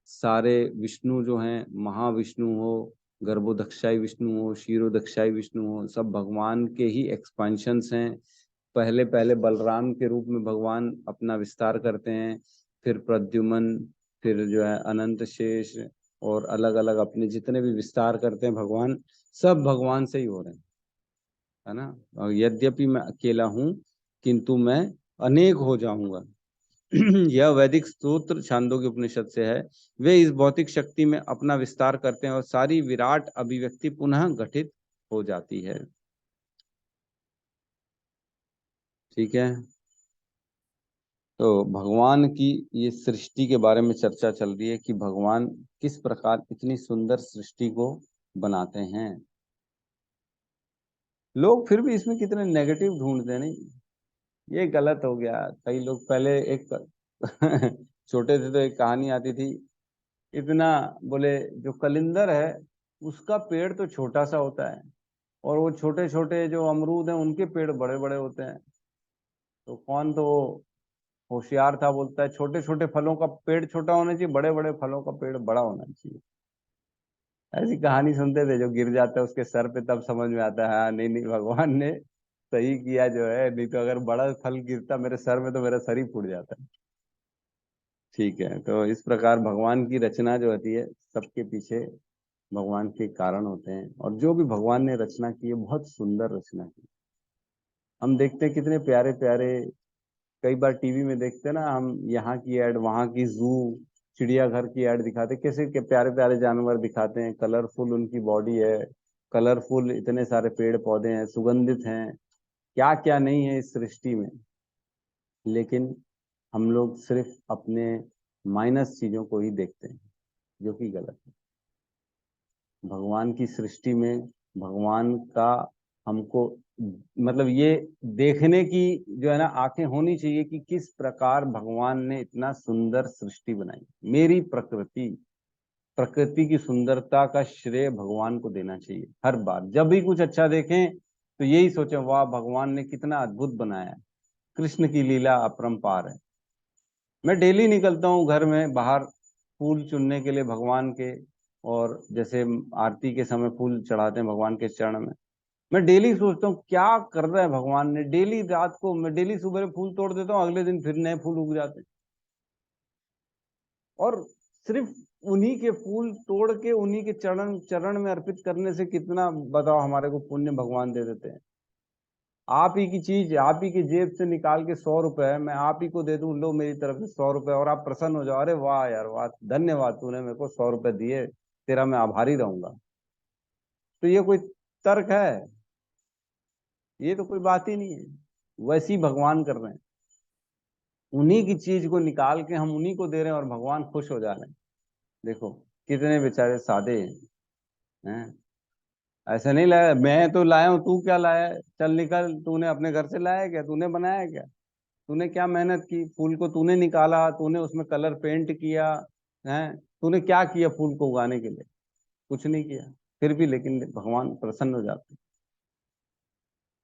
[SPEAKER 1] सारे विष्णु जो हैं, महाविष्णु हो, गर्भोदक्षाई विष्णु हो, क्षीरोदक्षाई विष्णु हो, सब भगवान के ही एक्सपेंशंस हैं। पहले पहले बलराम के रूप में भगवान अपना विस्तार करते हैं, फिर प्रद्युमन, फिर जो है अनंत शेष, और अलग अलग अपने जितने भी विस्तार करते हैं भगवान, सब भगवान से ही हो रहे हैं, है ना। और यद्यपि मैं अकेला हूं किंतु मैं अनेक हो जाऊंगा। यह वैदिक सूत्र छांदोग्य उपनिषद से है। वे इस भौतिक शक्ति में अपना विस्तार करते हैं और सारी विराट अभिव्यक्ति पुनः गठित हो जाती है। ठीक है, तो भगवान की ये सृष्टि के बारे में चर्चा चल रही है कि भगवान किस प्रकार इतनी सुंदर सृष्टि को बनाते हैं। लोग फिर भी इसमें कितने नेगेटिव ढूंढते हैं, नहीं, ये गलत हो गया। कई लोग पहले एक छोटे थे तो एक कहानी आती थी, इतना बोले जो कलिंदर है उसका पेड़ तो छोटा सा होता है और वो छोटे छोटे जो अमरूद हैं उनके पेड़ बड़े बड़े होते हैं। तो कौन तो होशियार था, बोलता है छोटे छोटे फलों का पेड़ छोटा होना चाहिए, बड़े बड़े फलों का पेड़ बड़ा होना चाहिए। ऐसी कहानी सुनते थे, जो गिर जाता है उसके सर पे तब समझ में आता है हाँ नहीं नहीं भगवान ने सही किया जो है, नहीं तो अगर बड़ा फल गिरता मेरे सर में तो मेरा सर ही फूट जाता। ठीक है, तो इस प्रकार भगवान की रचना जो होती है, सबके पीछे भगवान के कारण होते हैं, और जो भी भगवान ने रचना की है बहुत सुंदर रचना की। हम देखते हैं कितने प्यारे प्यारे, कई बार टीवी में देखते हैं ना हम, यहाँ की ऐड, वहाँ की जू, चिड़ियाघर की ऐड दिखाते, कैसे के प्यारे प्यारे जानवर दिखाते हैं, कलरफुल उनकी बॉडी है, कलरफुल इतने सारे पेड़ पौधे हैं, सुगंधित हैं, क्या क्या नहीं है इस सृष्टि में। लेकिन हम लोग सिर्फ अपने माइनस चीजों को ही देखते हैं, जो कि गलत है। भगवान की सृष्टि में भगवान का हमको मतलब ये देखने की जो है ना आंखें होनी चाहिए कि किस प्रकार भगवान ने इतना सुंदर सृष्टि बनाई। मेरी प्रकृति, प्रकृति की सुंदरता का श्रेय भगवान को देना चाहिए। हर बार जब भी कुछ अच्छा देखें तो यही सोचें वाह भगवान ने कितना अद्भुत बनाया है, कृष्ण की लीला अपरंपार है। मैं डेली निकलता हूँ घर में बाहर फूल चुनने के लिए भगवान के, और जैसे आरती के समय फूल चढ़ाते हैं भगवान के चरण में, मैं डेली सोचता हूँ क्या कर रहा है भगवान ने। डेली रात को मैं डेली सुबह फूल तोड़ देता हूँ, अगले दिन फिर नए फूल उग जाते हैं। और सिर्फ उन्हीं के फूल तोड़ के उन्हीं के चरण चरण में अर्पित करने से कितना बताओ हमारे को पुण्य भगवान दे देते हैं। आप ही की चीज आप ही की जेब से निकाल के 100 रुपए मैं आप ही को दे दूं, लो मेरी तरफ से 100 रुपए, और आप प्रसन्न हो जाओ, अरे वाह यार वाह, धन्यवाद तूने मेरे को 100 रुपए दिए, तेरा मैं आभारी रहूंगा। तो ये कोई तर्क है? ये तो कोई बात ही नहीं है। वैसे ही भगवान कर रहे हैं, उन्हीं की चीज को निकाल के हम उन्हीं को दे रहे हैं और भगवान खुश हो जा रहे हैं। देखो कितने बेचारे सादे हैं। ऐसा नहीं लाया, मैं तो लाया हूँ, तू क्या लाया है? चल निकल, तूने अपने घर से लाया है क्या? तूने बनाया है क्या? तूने क्या मेहनत की? फूल को तूने निकाला, तूने उसमें कलर पेंट किया है, तूने क्या किया फूल को उगाने के लिए? कुछ नहीं किया। फिर भी लेकिन भगवान प्रसन्न हो जाते हैं।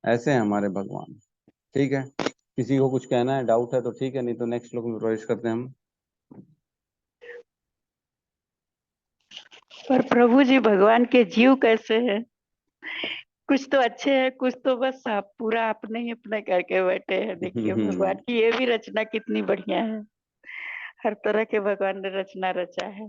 [SPEAKER 1] ऐसे हैं हमारे भगवान। ठीक है, किसी को कुछ कहना है, डाउट है तो ठीक है, नहीं तो नेक्स्ट श्लोक में प्रवेश करते हैं हम।
[SPEAKER 2] पर प्रभु जी भगवान के जीव कैसे हैं? कुछ तो अच्छे हैं, कुछ तो बस आप पूरा अपने ही अपने करके बैठे हैं। देखिए भगवान की ये भी रचना कितनी बढ़िया है, हर तरह के भगवान ने रचना रचा है।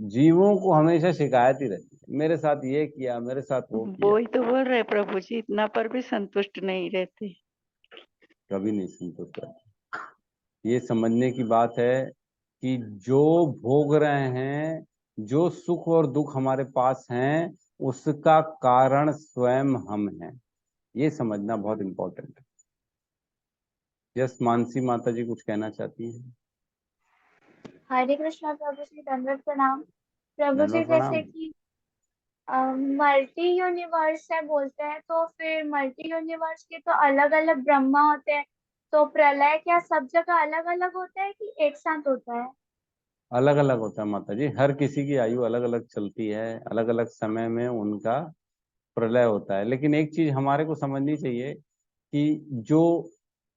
[SPEAKER 1] जीवों को हमेशा शिकायत ही रहती है, मेरे साथ ये किया, मेरे साथ वो किया।
[SPEAKER 2] वो ही तो बोल रहे प्रभु जी, इतना पर भी संतुष्ट नहीं रहते।
[SPEAKER 1] कभी नहीं संतुष्ट रहते। ये समझने की बात है कि जो भोग रहे हैं, जो सुख और दुख हमारे पास हैं उसका कारण स्वयं हम हैं। ये समझना बहुत इंपॉर्टेंट है। यस, मानसी माता जी कुछ कहना चाहती हैं?
[SPEAKER 7] हरे कृष्णा प्रभु जी, दंडवत प्रणाम। प्रभु जी,
[SPEAKER 1] धन्यवाद,
[SPEAKER 7] जैसे
[SPEAKER 1] प्रणाम।
[SPEAKER 7] कि मल्टी यूनिवर्स है बोलते हैं, तो फिर मल्टी यूनिवर्स के तो अलग अलग ब्रह्मा होते हैं, तो प्रलय क्या सब जगह अलग अलग होता है कि एक साथ होता है?
[SPEAKER 1] अलग अलग होता है माता जी, हर किसी की आयु अलग अलग चलती है, अलग अलग समय में उनका प्रलय होता है। लेकिन एक चीज हमारे को समझनी चाहिए कि जो,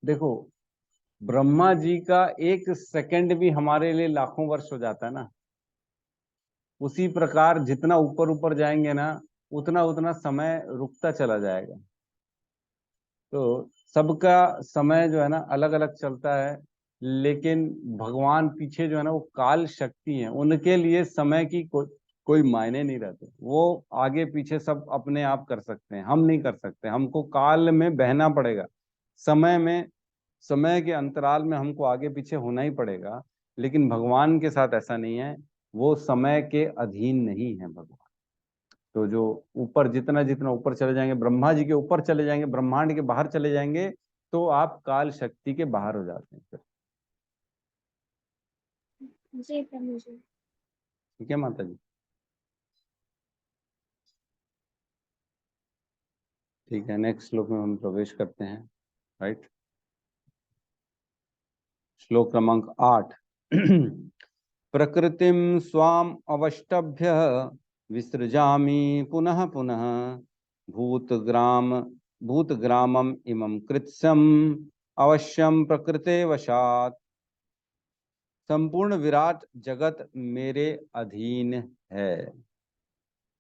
[SPEAKER 1] देखो, ब्रह्मा जी का एक सेकंड भी हमारे लिए लाखों वर्ष हो जाता है ना, उसी प्रकार जितना ऊपर ऊपर जाएंगे ना उतना उतना समय रुकता चला जाएगा। तो सबका समय जो है ना अलग अलग चलता है, लेकिन भगवान पीछे जो है ना वो काल शक्ति है, उनके लिए समय की कोई मायने नहीं रहते। वो आगे पीछे सब अपने आप कर सकते हैं, हम नहीं कर सकते। हमको काल में बहना पड़ेगा, समय में, समय के अंतराल में हमको आगे पीछे होना ही पड़ेगा। लेकिन भगवान के साथ ऐसा नहीं है, वो समय के अधीन नहीं है भगवान। तो जो ऊपर, जितना जितना ऊपर चले जाएंगे, ब्रह्मा जी के ऊपर चले जाएंगे, ब्रह्मांड के बाहर चले जाएंगे, तो आप काल शक्ति के बाहर हो जाते हैं फिर।
[SPEAKER 7] जी प्रभु जी।
[SPEAKER 1] ठीक है माता जी? ठीक है, नेक्स्ट श्लोक में हम प्रवेश करते हैं। राइट, श्लोक क्रमांक 8। प्रकृतिम स्वाम अवष्टभ्य विसृजामि पुनः पुनः भूतग्राम भूतग्रामम इमं कृत्स्नम अवश्यम प्रकृते वशात्। संपूर्ण विराट जगत मेरे अधीन है,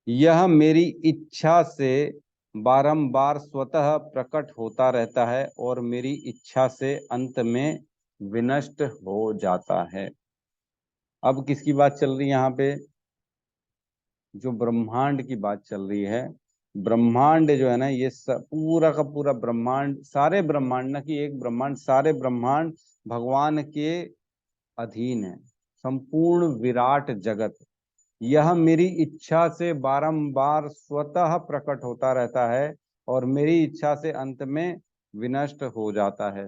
[SPEAKER 1] यह मेरी इच्छा से बारंबार स्वतः प्रकट होता रहता है और मेरी इच्छा से अंत में विनष्ट हो जाता है। अब किसकी बात चल रही है यहाँ पे? जो ब्रह्मांड की बात चल रही है। ब्रह्मांड जो है ना, ये पूरा का पूरा ब्रह्मांड, सारे ब्रह्मांड, ना कि एक ब्रह्मांड, सारे ब्रह्मांड भगवान के अधीन है। संपूर्ण विराट जगत यह मेरी इच्छा से बारंबार स्वतः प्रकट होता रहता है और मेरी इच्छा से अंत में विनष्ट हो जाता है।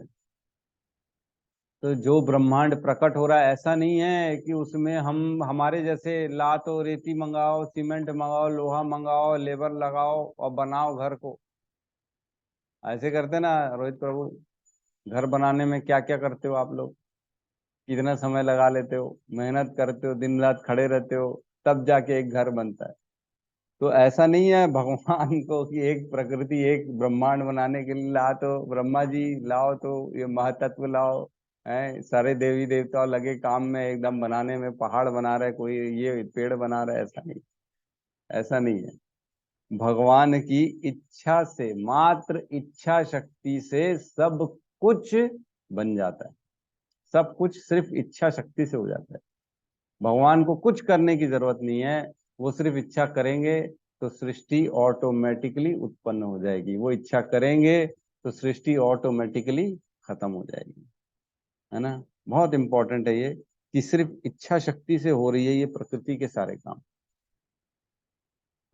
[SPEAKER 1] तो जो ब्रह्मांड प्रकट हो रहा है, ऐसा नहीं है कि उसमें हम हमारे जैसे लातो रेती मंगाओ, सीमेंट मंगाओ, लोहा मंगाओ, लेबर लगाओ और बनाओ घर को। ऐसे करते ना रोहित प्रभु? घर बनाने में क्या क्या करते हो आप लोग? कितना समय लगा लेते हो, मेहनत करते हो, दिन रात खड़े रहते हो, तब जाके एक घर बनता है। तो ऐसा नहीं है भगवान को कि एक प्रकृति, एक ब्रह्मांड बनाने के लिए ला तो ब्रह्मा जी लाओ, तो ये महतत्व लाओ, है सारे देवी देवता लगे काम में, एकदम बनाने में, पहाड़ बना रहे, कोई ये पेड़ बना रहा है। ऐसा नहीं, ऐसा नहीं है। भगवान की इच्छा से, मात्र इच्छा शक्ति से सब कुछ बन जाता है। सब कुछ सिर्फ इच्छा शक्ति से हो जाता है। भगवान को कुछ करने की जरूरत नहीं है, वो सिर्फ इच्छा करेंगे तो सृष्टि ऑटोमेटिकली उत्पन्न हो जाएगी। वो इच्छा करेंगे तो सृष्टि ऑटोमेटिकली खत्म हो जाएगी, है ना? बहुत इंपॉर्टेंट है ये कि सिर्फ इच्छा शक्ति से हो रही है ये प्रकृति के सारे काम।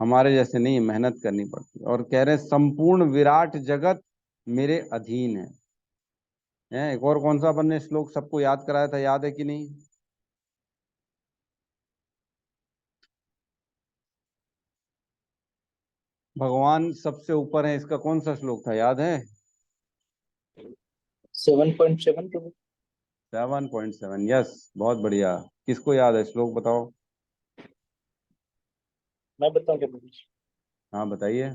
[SPEAKER 1] हमारे जैसे नहीं, मेहनत करनी पड़ती है। और कह रहे हैं संपूर्ण विराट जगत मेरे अधीन है। एक और कौन सा अपन ने श्लोक सबको याद कराया था, याद है कि नहीं? भगवान सबसे ऊपर है, इसका कौन सा श्लोक था, याद है?
[SPEAKER 8] 7.7 प्रभु।
[SPEAKER 1] 7.7, यस, बहुत बढ़िया। किसको याद है श्लोक, बताओ।
[SPEAKER 8] मैं बताऊं क्या प्रभु जी?
[SPEAKER 1] हाँ बताइए।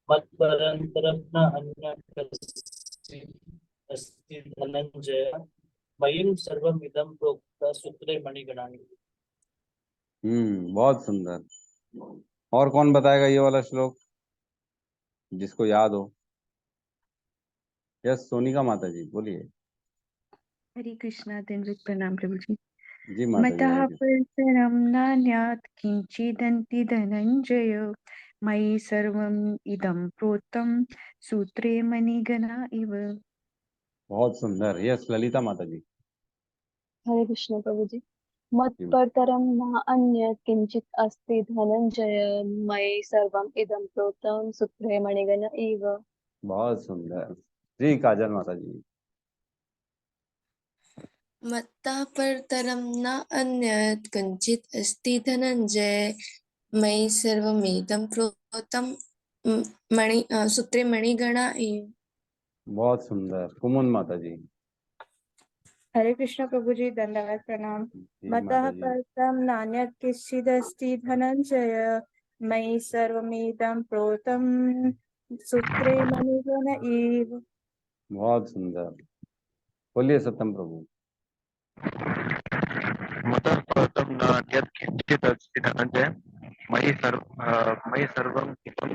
[SPEAKER 8] मत्परंतरं न अन्यत् अस्ति धनंजय मयि सर्वमिदं प्रोक्त सूत्रे मणिगणानि।
[SPEAKER 1] बहुत सुंदर। और कौन बताएगा ये वाला श्लोक जिसको याद हो? यस, सोनिका माता जी बोलिए।
[SPEAKER 9] हरे कृष्णा, दंडवत प्रणाम प्रभु जी।
[SPEAKER 1] जी माता जी,
[SPEAKER 9] मतः
[SPEAKER 1] हरे कृष्ण।
[SPEAKER 9] परतरं नान्यात् किंचिदन्ति धनंजय मयि सर्वम् इदं प्रोतं सूत्रे मणिगणा इव।
[SPEAKER 1] बहुत सुंदर। यस, ललिता माता जी।
[SPEAKER 10] हरे कृष्ण प्रभु जी।
[SPEAKER 9] मत्परतरं न अन्यत् किंचित अस्ति धनंजय मयि सर्वम इदं प्रोतं सूत्रे मणिगण इव।
[SPEAKER 1] बहुत सुंदर जी। काजल माता जी।
[SPEAKER 10] मत्तः परतरं न अन्यत् किंचित् अस्ति धनंजय मयि सर्वमिदं प्रोतं सूत्रे मणिगणा इव।
[SPEAKER 1] बहुत सुंदर। कुमुन माता जी।
[SPEAKER 11] हरे कृष्ण प्रभु जी, दंडवत प्रणाम।
[SPEAKER 1] जी
[SPEAKER 11] मतः
[SPEAKER 1] माता जी।
[SPEAKER 11] परतम नान्यत् किंचिदस्ति धनंजय मयि सर्वमिदं प्रोतं सूत्रे मणिगण इव।
[SPEAKER 1] बहुत सुंदर। बोलिए सत्यम प्रभु।
[SPEAKER 6] मतः परतं नान्यत् किंचित् अस्ति धनंजय मयि सर्वं इदं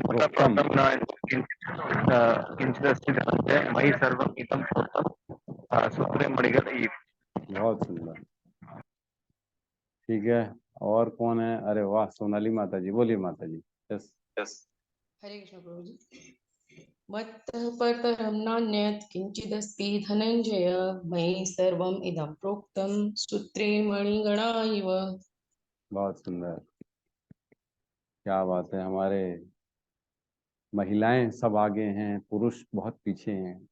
[SPEAKER 6] मतः
[SPEAKER 1] प्रोक्तम।
[SPEAKER 6] परतं नान्यत् किंचित् अस्ति धनंजय मयि सर्वं इदं प्रोतं सूत्रे मणिगण इव।
[SPEAKER 1] बहुत सुंदर। ठीक है। और कौन है? अरे वाह, सोनाली माता जी। बोलिए माता जी। यस।
[SPEAKER 12] हरे कृष्ण प्रभु जी। मत्तः परतरं नान्यत् किंचिदस्ति धनंजय मयि सर्वम् इदं प्रोक्तं सूत्रे मणिगणा इव।
[SPEAKER 1] बहुत सुंदर। क्या बात है। हमारे महिलाएं सब आगे हैं, पुरुष बहुत पीछे हैं।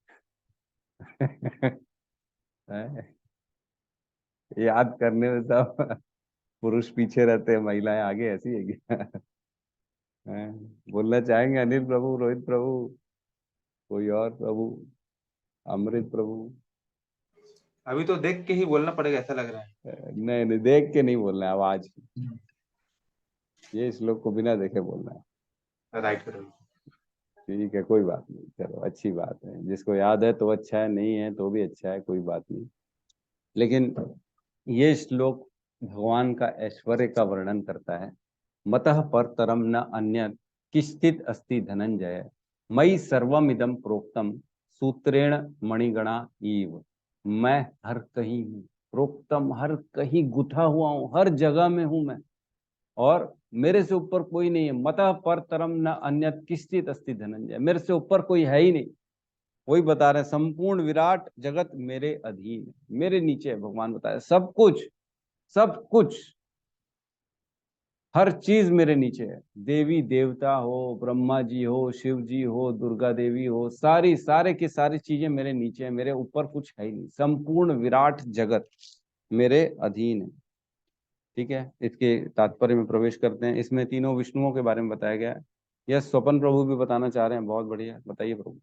[SPEAKER 1] हैं? याद करने में सब पुरुष पीछे रहते हैं, महिलाएं आगे, ऐसी है क्या? हैं? बोलना चाहेंगे अनिल प्रभु, रोहित प्रभु, कोई और प्रभु, अमृत प्रभु?
[SPEAKER 13] अभी तो देख के ही बोलना पड़ेगा ऐसा लग रहा है।
[SPEAKER 1] नहीं नहीं, देख के नहीं बोलना है, आवाज। ये श्लोक को बिना देखे बोलना है।
[SPEAKER 13] राइट करो।
[SPEAKER 1] ठीक है, कोई बात नहीं। चलो, अच्छी बात है। जिसको याद है तो अच्छा है, नहीं है तो भी अच्छा है, कोई बात नहीं। लेकिन ये श्लोक भगवान का ऐश्वर्य का वर्णन करता है। मतः परतरम न अन्य किश्चित अस्ति धनंजय मयि सर्वमिदं प्रोक्तम सूत्रेण मणिगणा इव। मैं हर कहीं हूँ, प्रोक्तम, हर कहीं गुथा हुआ हूँ, हर जगह में हूं मैं, और मेरे से ऊपर कोई नहीं है। मतः परतरम न अन्य किश्चित अस्ति धनंजय, मेरे से ऊपर कोई है ही नहीं। वही बता रहे हैं, संपूर्ण विराट जगत मेरे अधीन है, मेरे नीचे है। भगवान बता रहे सब कुछ, सब कुछ, हर चीज मेरे नीचे है। देवी देवता हो, ब्रह्मा जी हो, शिव जी हो, दुर्गा देवी हो, सारी सारे की सारी चीजें मेरे नीचे है, मेरे ऊपर कुछ है ही नहीं। संपूर्ण विराट जगत मेरे अधीन है। ठीक है, इसके तात्पर्य में प्रवेश करते हैं। इसमें तीनों विष्णुओं के बारे में बताया गया है। यह स्वपन प्रभु भी बताना चाह रहे हैं। बहुत बढ़िया, बताइए प्रभु।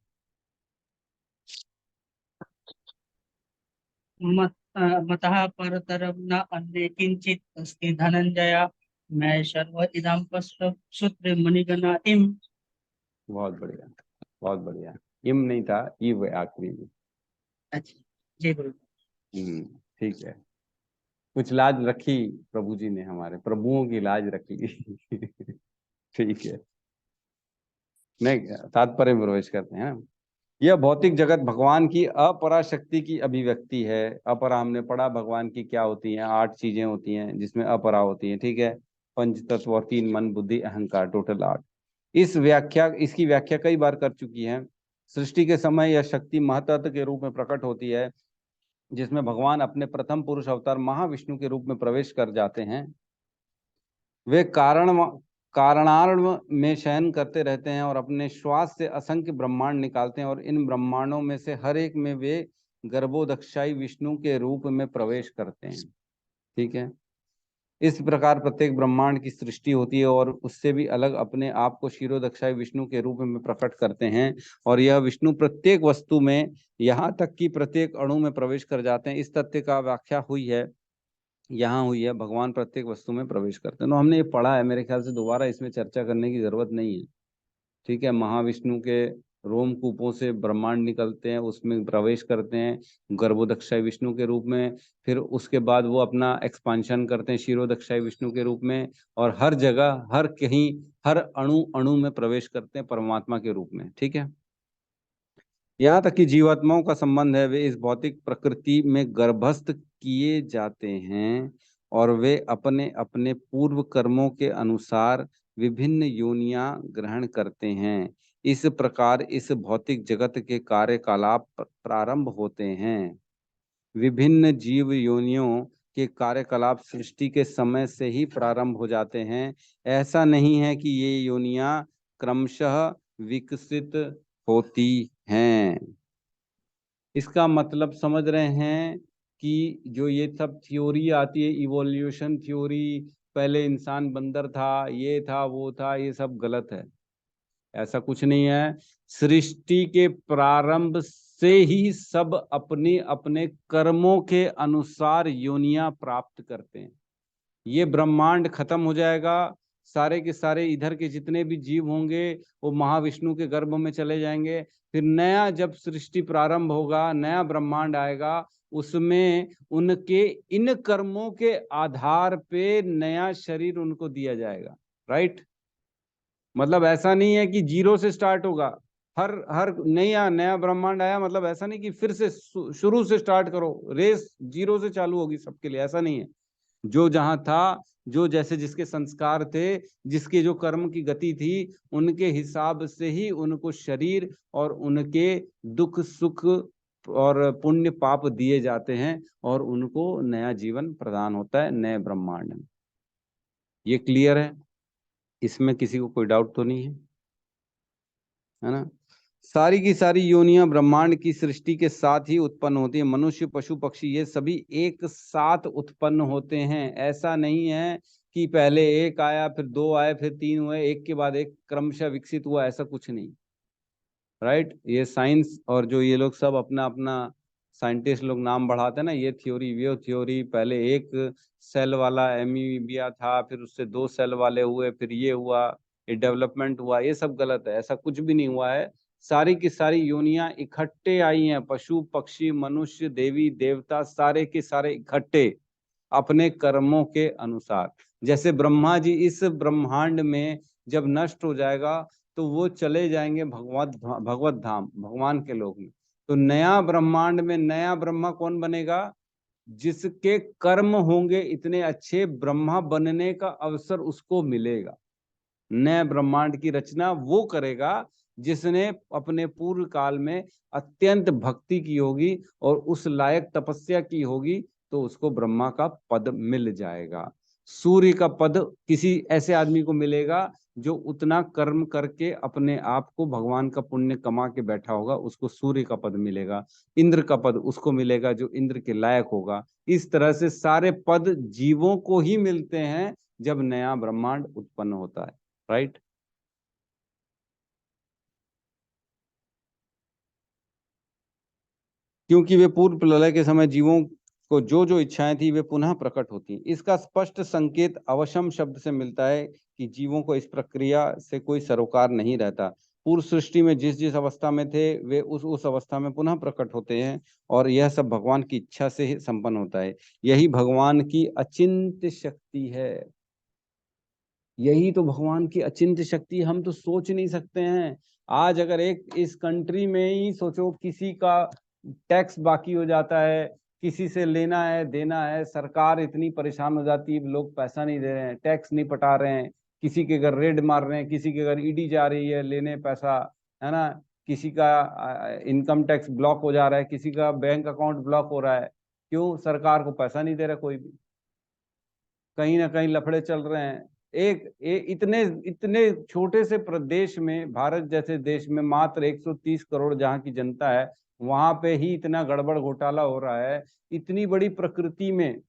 [SPEAKER 3] मतः परतरं न अन्य किंचित अस्ति धनंजय मैं सर्व इदं सूत्रे मणिगणा इम।
[SPEAKER 1] बहुत बढ़िया, बहुत बढ़िया। इम नहीं था, इव है आखिरी में।
[SPEAKER 3] अच्छा, जय गुरु।
[SPEAKER 1] ठीक है। कुछ लाज रखी प्रभु जी ने, हमारे प्रभुओं की लाज रखी। ठीक है, नहीं, तात्पर्य में प्रवेश करते हैं। यह भौतिक जगत भगवान की अपरा शक्ति की अभिव्यक्ति है। अपरा हमने पढ़ा भगवान की क्या होती हैं, 8 चीजें होती हैं जिसमें अपरा होती हैं। ठीक है, पंच तत्व और 3 मन बुद्धि अहंकार, टोटल 8। इसकी व्याख्या कई बार कर चुकी है। सृष्टि के समय यह शक्ति महतत्व के रूप में प्रकट होती है, जिसमें भगवान अपने प्रथम पुरुष अवतार महाविष्णु के रूप में प्रवेश कर जाते हैं। वे कारणार्णव में शयन करते रहते हैं और अपने श्वास से असंख्य ब्रह्मांड निकालते हैं, और इन ब्रह्मांडों में से हर एक में वे गर्भोदक्षाई विष्णु के रूप में प्रवेश करते हैं। ठीक है, इस प्रकार प्रत्येक ब्रह्मांड की सृष्टि होती है और उससे भी अलग अपने आप को क्षीरोदक्षाई विष्णु के रूप में प्रकट करते हैं, और यह विष्णु प्रत्येक वस्तु में, यहाँ तक कि प्रत्येक अणु में प्रवेश कर जाते हैं। इस तथ्य का व्याख्या हुई है, यहाँ हुई है, भगवान प्रत्येक वस्तु में प्रवेश करते हैं। तो हमने ये पढ़ा है, मेरे ख्याल से दोबारा इसमें चर्चा करने की जरूरत नहीं है। ठीक है, महाविष्णु के रोम कूपों से ब्रह्मांड निकलते हैं, उसमें प्रवेश करते हैं गर्भोदक्षाई विष्णु के रूप में। फिर उसके बाद वो अपना एक्सपांशन करते हैं क्षीरोदक्षाई विष्णु के रूप में, और हर जगह, हर कहीं, हर अणु अणु में प्रवेश करते हैं परमात्मा के रूप में। ठीक है, यहाँ तक कि जीवात्माओं का संबंध है, वे इस भौतिक प्रकृति में गर्भस्थ किए जाते हैं और वे अपने अपने पूर्व कर्मों के अनुसार विभिन्न योनियां ग्रहण करते हैं। इस प्रकार इस भौतिक जगत के कार्यकलाप प्रारंभ होते हैं। विभिन्न जीव योनियों के कार्यकलाप सृष्टि के समय से ही प्रारंभ हो जाते हैं। ऐसा नहीं है कि ये योनियां क्रमशः विकसित होती हैं। इसका मतलब समझ रहे हैं कि जो ये सब थ्योरी आती है, इवोल्यूशन थ्योरी, पहले इंसान बंदर था, ये था, वो था, ये सब गलत है। ऐसा कुछ नहीं है। सृष्टि के प्रारंभ से ही सब अपने अपने कर्मों के अनुसार योनियां प्राप्त करते हैं। ये ब्रह्मांड खत्म हो जाएगा, सारे के सारे इधर के जितने भी जीव होंगे वो महाविष्णु के गर्भ में चले जाएंगे। फिर नया जब सृष्टि प्रारंभ होगा, नया ब्रह्मांड आएगा, उसमें उनके इन कर्मों के आधार पे नया शरीर उनको दिया जाएगा। राइट? मतलब ऐसा नहीं है कि जीरो से स्टार्ट होगा। हर नया ब्रह्मांड आया मतलब ऐसा नहीं कि फिर से शुरू से स्टार्ट करो, रेस जीरो से चालू होगी सबके लिए, ऐसा नहीं है। जो जहां था, जो जैसे जिसके संस्कार थे, जिसके जो कर्म की गति थी, उनके हिसाब से ही उनको शरीर और उनके दुख सुख और पुण्य पाप दिए जाते हैं और उनको नया जीवन प्रदान होता है नए ब्रह्मांड में। ये क्लियर है? इसमें किसी को कोई डाउट तो नहीं है ना? सारी की सारी योनियां ब्रह्मांड की सृष्टि के साथ ही उत्पन्न होती है। मनुष्य, पशु, पक्षी ये सभी एक साथ उत्पन्न होते हैं। ऐसा नहीं है कि पहले एक आया, फिर दो आए, फिर तीन हुए, एक के बाद एक क्रमशः विकसित हुआ, ऐसा कुछ नहीं। राइट? ये साइंस और जो ये लोग सब अपना अपना साइंटिस्ट लोग नाम बढ़ाते हैं ना, ये थ्योरी वो थ्योरी, पहले एक सेल वाला एमीबिया था, फिर उससे 2 सेल वाले हुए, फिर ये हुआ, ये डेवलपमेंट हुआ, ये सब गलत है। ऐसा कुछ भी नहीं हुआ है। सारी की सारी योनियां इकट्ठे आई हैं, पशु पक्षी मनुष्य देवी देवता सारे के सारे इकट्ठे अपने कर्मों के अनुसार। जैसे ब्रह्मा जी इस ब्रह्मांड में जब नष्ट हो जाएगा तो वो चले जाएंगे भगवत धाम, भगवान के लोक में। तो नया ब्रह्मांड में नया ब्रह्मा कौन बनेगा? जिसके कर्म होंगे इतने अच्छे, ब्रह्मा बनने का अवसर उसको मिलेगा। नए ब्रह्मांड की रचना वो करेगा जिसने अपने पूर्व काल में अत्यंत भक्ति की होगी और उस लायक तपस्या की होगी, तो उसको ब्रह्मा का पद मिल जाएगा। सूर्य का पद किसी ऐसे आदमी को मिलेगा जो उतना कर्म करके अपने आप को भगवान का पुण्य कमा के बैठा होगा, उसको सूर्य का पद मिलेगा। इंद्र का पद उसको मिलेगा जो इंद्र के लायक होगा। इस तरह से सारे पद जीवों को ही मिलते हैं जब नया ब्रह्मांड उत्पन्न होता है। राइट? क्योंकि वे पूर्व प्रलय के समय जीवों को जो जो इच्छाएं थी वे पुनः प्रकट होती हैं। इसका स्पष्ट संकेत अवशम शब्द से मिलता है कि जीवों को इस प्रक्रिया से कोई सरोकार नहीं रहता। पूर्व सृष्टि में जिस जिस अवस्था में थे वे उस अवस्था में पुनः प्रकट होते हैं और यह सब भगवान की इच्छा से ही संपन्न होता है। यही भगवान की अचिंत्य शक्ति है। यही तो भगवान की अचिंत्य शक्ति, हम तो सोच नहीं सकते हैं। आज अगर एक इस कंट्री में ही सोचो, किसी का टैक्स बाकी हो जाता है, किसी से लेना है देना है, सरकार इतनी परेशान हो जाती है, लोग पैसा नहीं दे रहे हैं, टैक्स नहीं पटा रहे हैं, किसी के घर रेड मार रहे हैं, किसी के घर ईडी जा रही है लेने पैसा, है ना, किसी का इनकम टैक्स ब्लॉक हो जा रहा है, किसी का बैंक अकाउंट ब्लॉक हो रहा है। क्यों? सरकार को पैसा नहीं दे रहा कोई भी। कहीं ना कहीं लफड़े चल रहे हैं। इतने इतने छोटे से प्रदेश में, भारत जैसे देश में मात्र 130 करोड़ जहाँ की जनता है, वहां पे ही इतना गड़बड़ घोटाला हो रहा है। इतनी बड़ी प्रकृति में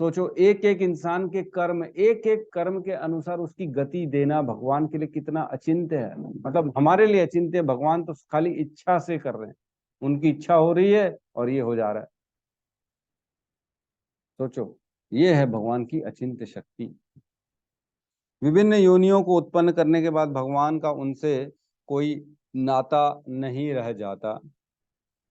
[SPEAKER 1] सोचो, एक एक इंसान के कर्म, एक एक कर्म के अनुसार उसकी गति देना भगवान के लिए कितना अचिंत्य है। मतलब हमारे लिए अचिंत्य है, भगवान तो खाली इच्छा से कर रहे हैं, उनकी इच्छा हो रही है और ये हो जा रहा है। सोचो, ये है भगवान की अचिंत्य शक्ति। विभिन्न योनियों को उत्पन्न करने के बाद भगवान का उनसे कोई नाता नहीं रह जाता।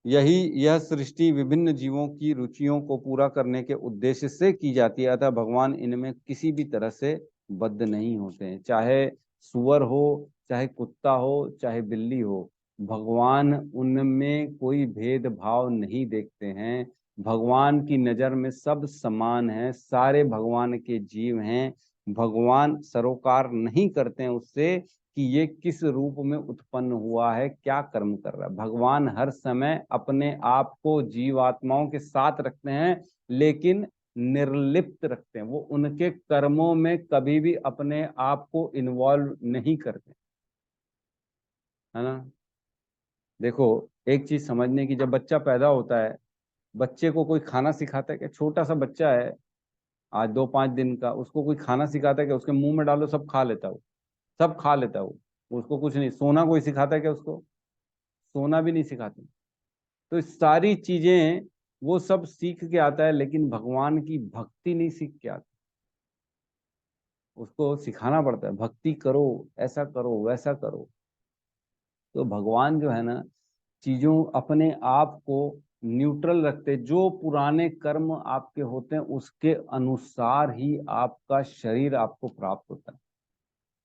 [SPEAKER 1] यह सृष्टि विभिन्न जीवों की रुचियों को पूरा करने के उद्देश्य से की जाती है, अतः भगवान इनमें किसी भी तरह से बद्ध नहीं होते हैं। चाहे सुअर हो, चाहे कुत्ता हो, चाहे बिल्ली हो, भगवान उनमें कोई भेदभाव नहीं देखते हैं। भगवान की नजर में सब समान है, सारे भगवान के जीव हैं। भगवान सरोकार नहीं करते हैं उससे कि ये किस रूप में उत्पन्न हुआ है, क्या कर्म कर रहा है। भगवान हर समय अपने आप को जीवात्माओं के साथ रखते हैं, लेकिन निर्लिप्त रखते हैं। वो उनके कर्मों में कभी भी अपने आप को इन्वॉल्व नहीं करते, है ना। देखो, एक चीज समझने की, जब बच्चा पैदा होता है, बच्चे को कोई खाना सिखाता है क्या? छोटा सा बच्चा है, आज 2-5 दिन का, उसको कोई खाना सिखाता है क्या? उसके मुंह में डालो सब खा लेता है वो, सब खा लेता है वो, उसको कुछ नहीं। सोना कोई सिखाता है क्या उसको? सोना भी नहीं सिखाते। तो इस सारी चीजें वो सब सीख के आता है, लेकिन भगवान की भक्ति नहीं सीख के आता। उसको सिखाना पड़ता है, भक्ति करो, ऐसा करो, वैसा करो। तो भगवान जो है ना, चीजों अपने आप को न्यूट्रल रखते। जो पुराने कर्म आपके होते हैं उसके अनुसार ही आपका शरीर आपको प्राप्त होता है।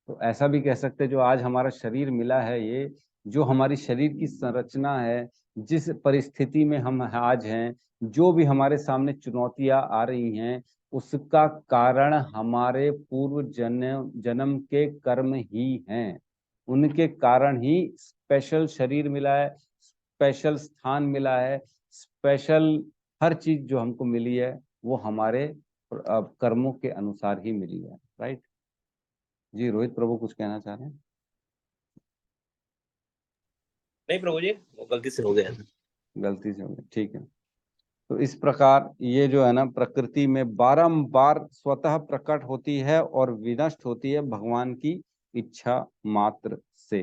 [SPEAKER 1] तो ऐसा भी कह सकते हैं, जो आज हमारा शरीर मिला है, ये जो हमारी शरीर की संरचना है, जिस परिस्थिति में हम आज हैं, जो भी हमारे सामने चुनौतियां आ रही हैं, उसका कारण हमारे पूर्व जन्म के कर्म ही हैं। उनके कारण ही स्पेशल शरीर मिला है, स्पेशल स्थान मिला है, स्पेशल हर चीज जो हमको मिली है, वो हमारे कर्मों के अनुसार ही मिली है। राइट जी। रोहित प्रभु कुछ कहना चाह रहे हैं?
[SPEAKER 4] नहीं प्रभु जी, वो गलती से हो गया था।
[SPEAKER 1] गलती से हो गया, ठीक है। तो इस प्रकार ये जो है ना, प्रकृति में बारंबार स्वतः प्रकट होती है और विनष्ट होती है भगवान की इच्छा मात्र से।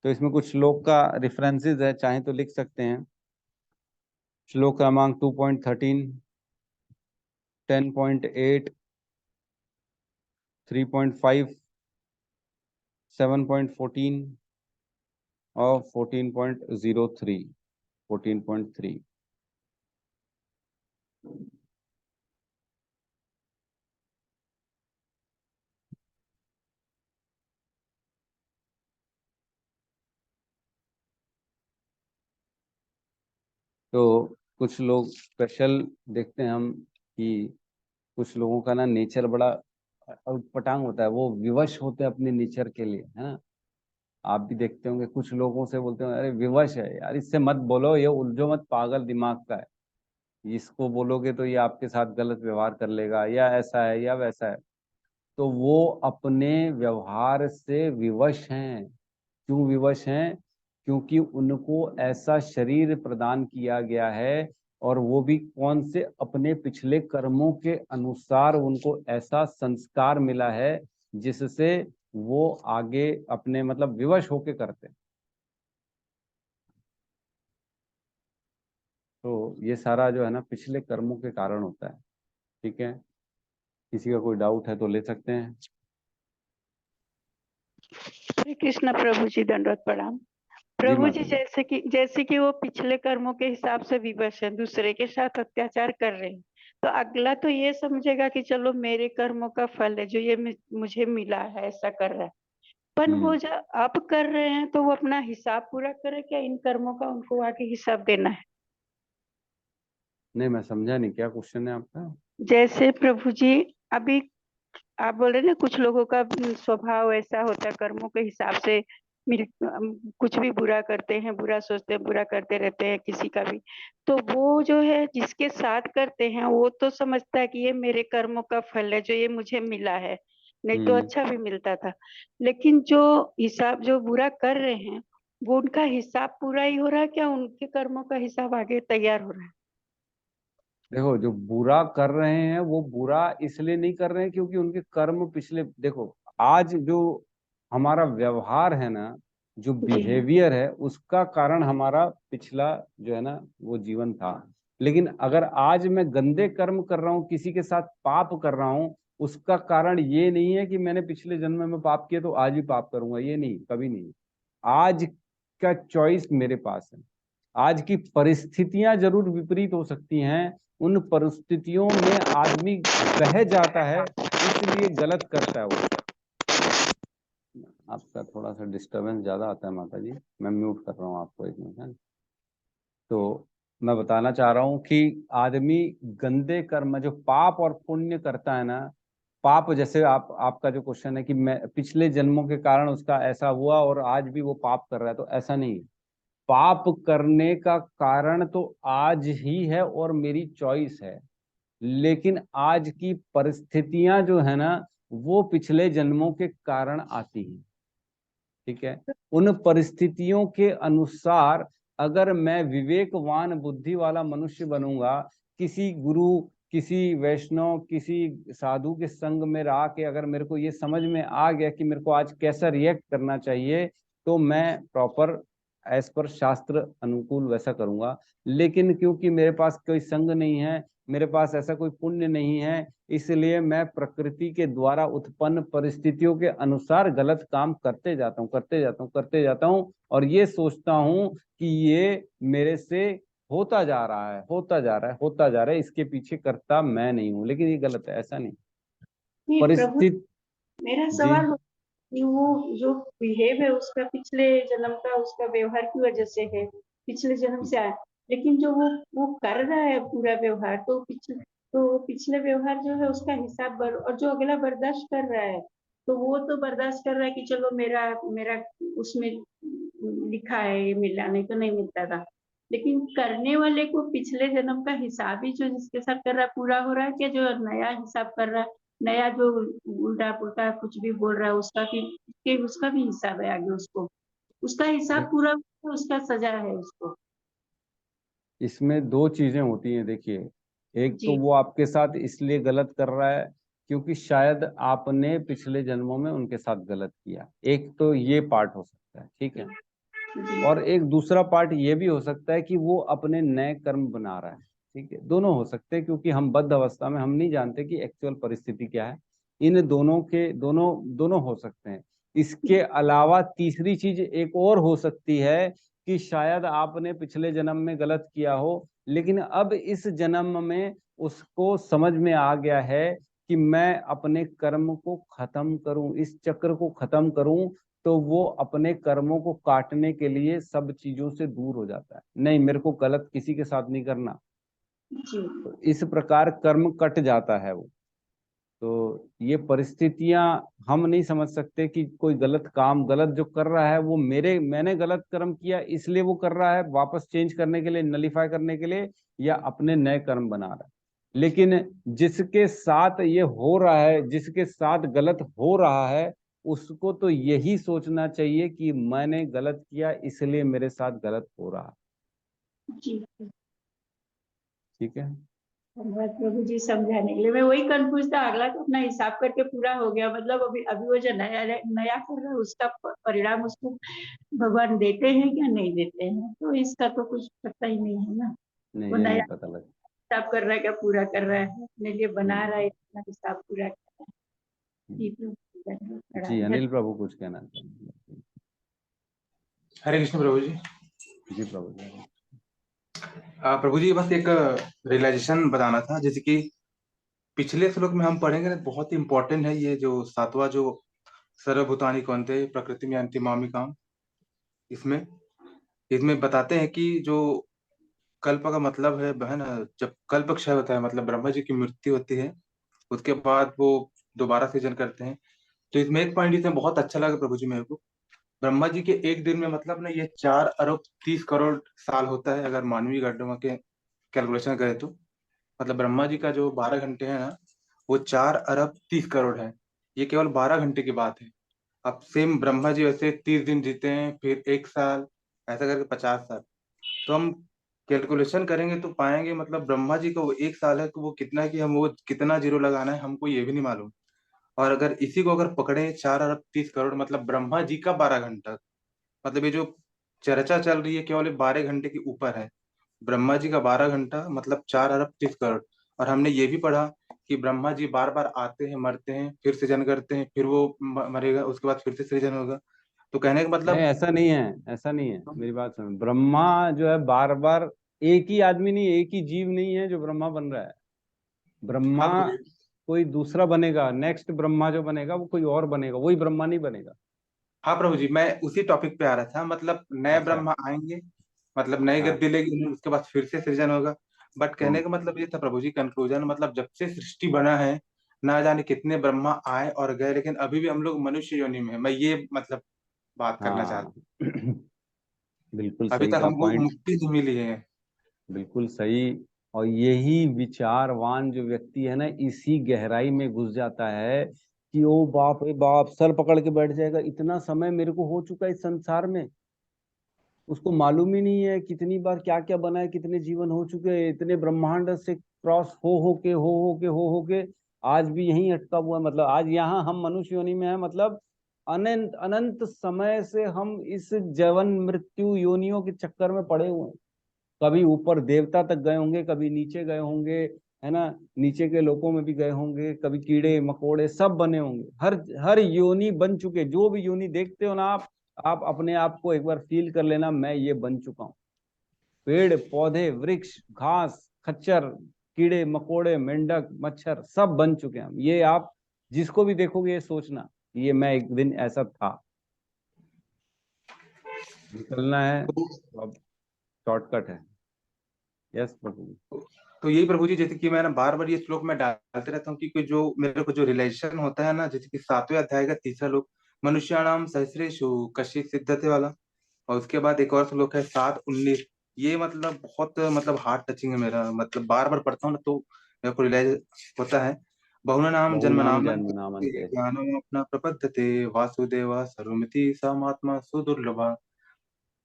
[SPEAKER 1] तो इसमें कुछ श्लोक का रेफरेंसेस है, चाहे तो लिख सकते हैं। श्लोक क्रमांक 2.13, 10.8, 3.5, 7.14 और 14.03, 14.3। तो कुछ लोग स्पेशल देखते हैं हम कि कुछ लोगों का ना नेचर बड़ा पटांग होता है, वो विवश होते हैं अपने नेचर के लिए, है ना। आप भी देखते होंगे, कुछ लोगों से बोलते हैं, अरे विवश है यार, इससे मत बोलो, ये उलझो मत, पागल दिमाग का है, इसको बोलोगे तो ये आपके साथ गलत व्यवहार कर लेगा, या ऐसा है या वैसा है। तो वो अपने व्यवहार से विवश हैं। क्यों विवश हैं? क्योंकि उनको ऐसा शरीर प्रदान किया गया है, और वो भी कौन से? अपने पिछले कर्मों के अनुसार उनको ऐसा संस्कार मिला है, जिससे वो आगे अपने मतलब विवश होके करते हैं। तो ये सारा जो है ना, पिछले कर्मों के कारण होता है। ठीक है, किसी का कोई डाउट है तो ले सकते हैं।
[SPEAKER 2] श्री कृष्ण प्रभु जी, दंडवत प्रणाम। प्रभु जी,
[SPEAKER 1] माता जी।
[SPEAKER 2] जैसे कि वो पिछले कर्मों के हिसाब से विवश है, दूसरे के साथ अत्याचार कर रहे हैं, तो अगला तो ये समझेगा कि चलो मेरे कर्मों का फल है, जो ये मुझे मिला है, ऐसा कर रहा है। पर वो जो अब कर रहे हैं, तो वो अपना हिसाब पूरा करे क्या? इन कर्मों का उनको आगे हिसाब देना है।
[SPEAKER 1] नहीं, मैं समझा नहीं, क्या क्वेश्चन है आपका?
[SPEAKER 2] जैसे प्रभु जी, अभी आप बोल रहे ना, कुछ लोगों का स्वभाव ऐसा होता है, कर्मों के हिसाब से कुछ भी बुरा करते हैं, बुरा सोचते हैं, बुरा करते रहते हैं किसी का भी। तो वो जो है, जिसके साथ करते हैं, वो तो समझता है कि ये मेरे कर्मों का फल है, जो ये मुझे मिला है, नहीं तो अच्छा भी मिलता था। लेकिन जो हिसाब, जो बुरा कर रहे हैं, वो उनका हिसाब पूरा ही हो रहा है क्या? उनके कर्मों का हिसाब आगे तैयार हो रहा है?
[SPEAKER 1] देखो, जो बुरा कर रहे हैं वो बुरा इसलिए नहीं कर रहे हैं क्योंकि उनके कर्म पिछले, देखो आज जो हमारा व्यवहार है ना, जो बिहेवियर है, उसका कारण हमारा पिछला जो है ना, वो जीवन था। लेकिन अगर आज मैं गंदे कर्म कर रहा हूँ, किसी के साथ पाप कर रहा हूँ, उसका कारण ये नहीं है कि मैंने पिछले जन्म में पाप किया तो आज भी पाप करूंगा, ये नहीं, कभी नहीं। आज का चॉइस मेरे पास है। आज की परिस्थितियां जरूर विपरीत हो सकती हैं, उन परिस्थितियों में आदमी बह जाता है, इसलिए गलत करता है वो। आपका थोड़ा सा डिस्टरबेंस ज्यादा आता है माता जी, मैं म्यूट कर रहा हूँ आपको एक मिनट। तो मैं बताना चाह रहा हूँ कि आदमी गंदे कर्म, जो पाप और पुण्य करता है ना, पाप, जैसे आपका जो क्वेश्चन है कि मैं पिछले जन्मों के कारण उसका ऐसा हुआ और आज भी वो पाप कर रहा है, तो ऐसा नहीं है। पाप करने का कारण तो आज ही है और मेरी चॉइस है, लेकिन आज की परिस्थितियां जो है ना वो पिछले जन्मों के कारण आती हैं। ठीक है, उन परिस्थितियों के अनुसार अगर मैं विवेकवान बुद्धि वाला मनुष्य बनूंगा, किसी गुरु, किसी वैष्णव, किसी साधु के संग में रह के अगर मेरे को ये समझ में आ गया कि मेरे को आज कैसा रिएक्ट करना चाहिए, तो मैं प्रॉपर एज पर शास्त्र अनुकूल वैसा करूंगा। लेकिन क्योंकि मेरे पास कोई संग नहीं है, मेरे पास ऐसा कोई पुण्य नहीं है, इसलिए मैं प्रकृति के द्वारा उत्पन्न परिस्थितियों के अनुसार गलत काम करते जाता हूँ, करते जाता हूँ और ये सोचता हूँ कि ये मेरे से होता जा रहा है, होता जा रहा है, इसके पीछे करता मैं नहीं हूँ। लेकिन ये गलत है, ऐसा नहीं।
[SPEAKER 2] नहीं प्रभु,
[SPEAKER 1] परिस्थिति
[SPEAKER 2] मेरा
[SPEAKER 1] जी
[SPEAKER 2] सवाल कि वो जो बिहेव है उसका पिछले जन्म का उसका व्यवहार की वजह से है, पिछले जन्म से आया। लेकिन जो वो कर रहा है पूरा व्यवहार, तो पिछले व्यवहार जो है उसका हिसाब और जो अगला बर्दाश्त कर रहा है, तो वो तो बर्दाश्त कर रहा है कि चलो मेरा मेरा उसमें लिखा है ये मिला, नहीं तो नहीं मिलता था। लेकिन करने वाले को पिछले जन्म का हिसाब ही जो जिसके साथ कर रहा है पूरा हो रहा है, क्या जो नया हिसाब कर रहा है, नया जो उल्टा पुल्टा कुछ भी बोल रहा है उसका भी हिसाब है आगे, उसका हिसाब पूरा, उसका सजा है उसको।
[SPEAKER 1] इसमें दो चीजें होती हैं। देखिए, एक तो
[SPEAKER 2] जी
[SPEAKER 1] वो आपके साथ इसलिए गलत कर रहा है क्योंकि शायद आपने पिछले जन्मों में उनके साथ गलत किया, एक तो ये पार्ट हो सकता है। ठीक है,
[SPEAKER 2] जी
[SPEAKER 1] और एक दूसरा पार्ट ये भी हो सकता है कि वो अपने नए कर्म बना रहा है। ठीक है, दोनों हो सकते हैं क्योंकि हम बद्ध अवस्था में हम नहीं जानते कि एक्चुअल परिस्थिति क्या है। इन दोनों के दोनों हो सकते हैं। इसके अलावा तीसरी चीज एक और हो सकती है कि शायद आपने पिछले जन्म में गलत किया हो, लेकिन अब इस जन्म में उसको समझ में आ गया है कि मैं अपने कर्म को खत्म करूं, इस चक्र को खत्म करूं, तो वो अपने कर्मों को काटने के लिए सब चीजों से दूर हो जाता है। नहीं, मेरे को गलत किसी के साथ नहीं करना,
[SPEAKER 2] जी
[SPEAKER 1] तो इस प्रकार कर्म कट जाता है वो। तो ये परिस्थितियां हम नहीं समझ सकते कि कोई गलत काम, गलत जो कर रहा है वो मैंने गलत कर्म किया इसलिए वो कर रहा है, वापस चेंज करने के लिए, नलीफाई करने के लिए, या अपने नए कर्म बना रहा है। लेकिन जिसके साथ ये हो रहा है, जिसके साथ गलत हो रहा है, उसको तो यही सोचना चाहिए कि मैंने गलत किया इसलिए मेरे साथ गलत हो रहा है।
[SPEAKER 2] जी
[SPEAKER 1] ठीक है,
[SPEAKER 2] धन्यवाद प्रभु जी समझाने के लिए। मैं वही कंफ्यूज था, अगला तो अपना हिसाब करके पूरा हो गया, मतलब अभी अभी वो जो नया नया कर रहा है उसका परिणाम उसको भगवान देते हैं क्या नहीं देते हैं, तो इसका तो कुछ पता ही नहीं है ना।
[SPEAKER 1] नहीं
[SPEAKER 2] वो
[SPEAKER 1] ये
[SPEAKER 2] नया
[SPEAKER 1] नहीं पता लगा।
[SPEAKER 2] हिसाब कर रहा है क्या पूरा कर रहा है, अपने लिए बना रहा है अपना हिसाब पूरा कर रहा है। जी प्रभु, धन्यवाद,
[SPEAKER 1] जी,
[SPEAKER 2] प्रणाम।
[SPEAKER 1] अनिल प्रभु कुछ कहना चाहेंगे?
[SPEAKER 13] हरे कृष्ण प्रभु जी।
[SPEAKER 1] जी प्रभु जी।
[SPEAKER 13] प्रभु जी बस एक रियलाइजेशन बताना था, जैसे कि पिछले श्लोक में हम पढ़ेंगे ना, बहुत ही इंपॉर्टेंट है ये जो सातवां जो सर्वभूतानि कौन्तेय प्रकृति में अंतिमामि काम। इसमें इसमें बताते हैं कि जो कल्प का मतलब है ना, जब कल्प क्षय होता है मतलब ब्रह्मा जी की मृत्यु होती है, उसके बाद वो दोबारा सृजन करते हैं। तो इसमें एक पॉइंट इसमें बहुत अच्छा लगा प्रभु जी मेरे को। ब्रह्मा जी के एक दिन में मतलब ना ये 4 अरब 30 करोड़ साल होता है, अगर मानवीय घटनाओं के कैलकुलेशन करें तो। मतलब ब्रह्मा जी का जो 12 घंटे है ना, वो 4 अरब 30 करोड़ है। ये केवल 12 घंटे की बात है। अब सेम ब्रह्मा जी वैसे 30 दिन जीते हैं, फिर 1 साल, ऐसा करके 50 साल। तो हम कैलकुलेशन करेंगे तो पाएंगे मतलब ब्रह्मा जी का वो 1 साल है तो वो कितना है कि हम वो कितना जीरो लगाना है हमको ये भी नहीं मालूम। और अगर इसी को अगर पकड़े 4 अरब 30 करोड़ मतलब ब्रह्मा जी का 12 घंटा, मतलब ये जो चर्चा चल रही है केवल 12 घंटे के ऊपर है। ब्रह्मा जी का 12 घंटा मतलब 4 अरब 30 करोड़। और हमने ये भी पढ़ा कि ब्रह्मा जी बार बार आते हैं, मरते हैं, फिर सृजन करते हैं, फिर वो मरेगा, उसके बाद फिर से सृजन होगा। तो कहने का
[SPEAKER 1] नहीं,
[SPEAKER 13] मतलब
[SPEAKER 1] ऐसा नहीं है, ऐसा नहीं है, मेरी बात सुनो। ब्रह्मा जो है बार बार, एक ही आदमी नहीं, एक ही जीव नहीं है जो ब्रह्मा बन रहा है। ब्रह्मा
[SPEAKER 13] हाँ प्रभु जी।
[SPEAKER 1] कोई दूसरा बनेगा, नेक्स्ट ब्रह्मा जो बनेगा वो कोई और बनेगा, वही ब्रह्मा नहीं बनेगा।
[SPEAKER 13] हाँ प्रभु जी, मैं उसी टॉपिक पे आ रहा था, मतलब नए
[SPEAKER 1] अच्छा।
[SPEAKER 13] ब्रह्मा आएंगे, मतलब नई
[SPEAKER 1] हाँ।
[SPEAKER 13] गद्दी लेगी, उसके बाद फिर से सृजन होगा। बट कहने
[SPEAKER 1] हम्म।
[SPEAKER 13] का मतलब ये था प्रभु जी, कंक्लूजन मतलब जब से सृष्टि बना है ना जाने कितने ब्रह्मा आए और गए, लेकिन अभी भी हम लोग मनुष्य योनि में है। मैं ये मतलब बात करना चाहता
[SPEAKER 1] हाँ बिल्कुल
[SPEAKER 13] हूँ, अभी
[SPEAKER 1] सही
[SPEAKER 13] तक
[SPEAKER 1] का
[SPEAKER 13] हमको
[SPEAKER 1] पॉइंट,
[SPEAKER 13] मुक्ति नहीं मिली है।
[SPEAKER 1] बिल्कुल सही। और यही विचारवान जो व्यक्ति है ना, इसी गहराई में घुस जाता है कि ओ बाप रे बाप, सर पकड़ के बैठ जाएगा, इतना समय मेरे को हो चुका है इस संसार में। उसको मालूम ही नहीं है कितनी बार क्या क्या बना है, कितने जीवन हो चुके हैं, इतने ब्रह्मांड से क्रॉस हो के आज भी यहीं अटका हुआ है। मतलब आज यहाँ हम मनुष्य योनि में है, मतलब अनंत अनंत समय से हम इस जवन मृत्यु योनियों के चक्कर में पड़े हुए हैं। कभी ऊपर देवता तक गए होंगे, कभी नीचे गए होंगे, है ना, नीचे के लोकों में भी गए होंगे, कभी कीड़े मकोड़े सब बने होंगे, हर हर योनि बन चुके। जो भी योनि देखते हो ना आप अपने आप को एक बार फील कर लेना, मैं ये बन चुका हूँ। पेड़ पौधे वृक्ष घास खच्चर कीड़े मकोड़े मेंढक मच्छर सब बन चुके हैं हम। ये आप जिसको भी देखोगे ये सोचना, ये मैं एक दिन ऐसा था। निकलना है तो अब शॉर्टकट है। यस प्रभु जी।
[SPEAKER 13] तो यही प्रभु जी, जैसे कि मैं ना बार बार ये श्लोक में डालते रहता हूँ कि जो मेरे को जो रियलाइजेशन होता है ना, जैसे कि 7वें अध्याय का 3रा श्लोक, मनुष्याणाम सहस्रेषु कश्चित् सिद्धते वाला, और उसके बाद एक और श्लोक है 7:19। ये मतलब बहुत मतलब हार्ट टचिंग है मेरा, मतलब बार बार पढ़ता हूँ ना तो मेरे को रियलाइज होता है। बहुनाम
[SPEAKER 1] बहुनाम
[SPEAKER 13] जन्मनाम
[SPEAKER 1] जन्म नामन्ते।
[SPEAKER 13] ज्ञानम अपना प्रपद्यते वासुदेव सर्वमिति समात्मा सुदुर्लभा।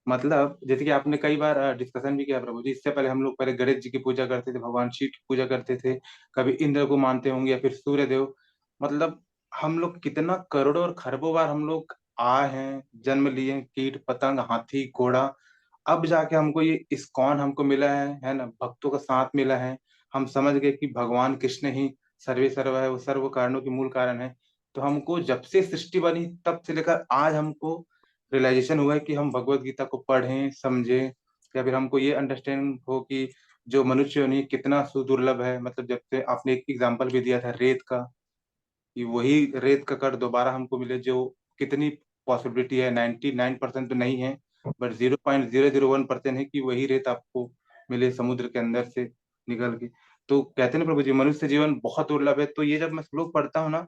[SPEAKER 13] मतलब जैसे कि आपने कई बार डिस्कशन भी किया प्रभु जी, इससे पहले हम लोग पहले गणेश जी की पूजा करते थे, भगवान शिव की पूजा करते थे, कभी इंद्र को मानते होंगे या फिर सूर्य देव। मतलब हम लोग कितना करोड़ों और खरबों बार हम लोग आए हैं, जन्म लिए हैं, कीट पतंग हाथी घोड़ा, अब जाके हमको ये इस्कॉन हमको मिला है ना, भक्तों का साथ मिला है। हम समझ गए कि भगवान कृष्ण ही सर्वे सर्व है, वो सर्व कारणों के मूल कारण है। तो हमको जब से सृष्टि बनी तब से लेकर आज हमको रियलाइजेशन हुआ है कि हम भगवत गीता को पढ़ें समझें, या फिर हमको ये अंडरस्टैंड हो कि जो मनुष्य योनि कितना सुदुर्लभ है। मतलब जब से आपने एक एग्जांपल भी दिया था रेत का, कि वही रेत का कण दोबारा हमको मिले, जो कितनी पॉसिबिलिटी है, 99% तो नहीं है, बट 0.001% है कि वही रेत आपको मिले समुद्र के अंदर से निकल के। तो कहते हैं ना प्रभु जी, मनुष्य जीवन बहुत दुर्लभ है। तो ये जब मैं श्लोक पढ़ता हूँ ना,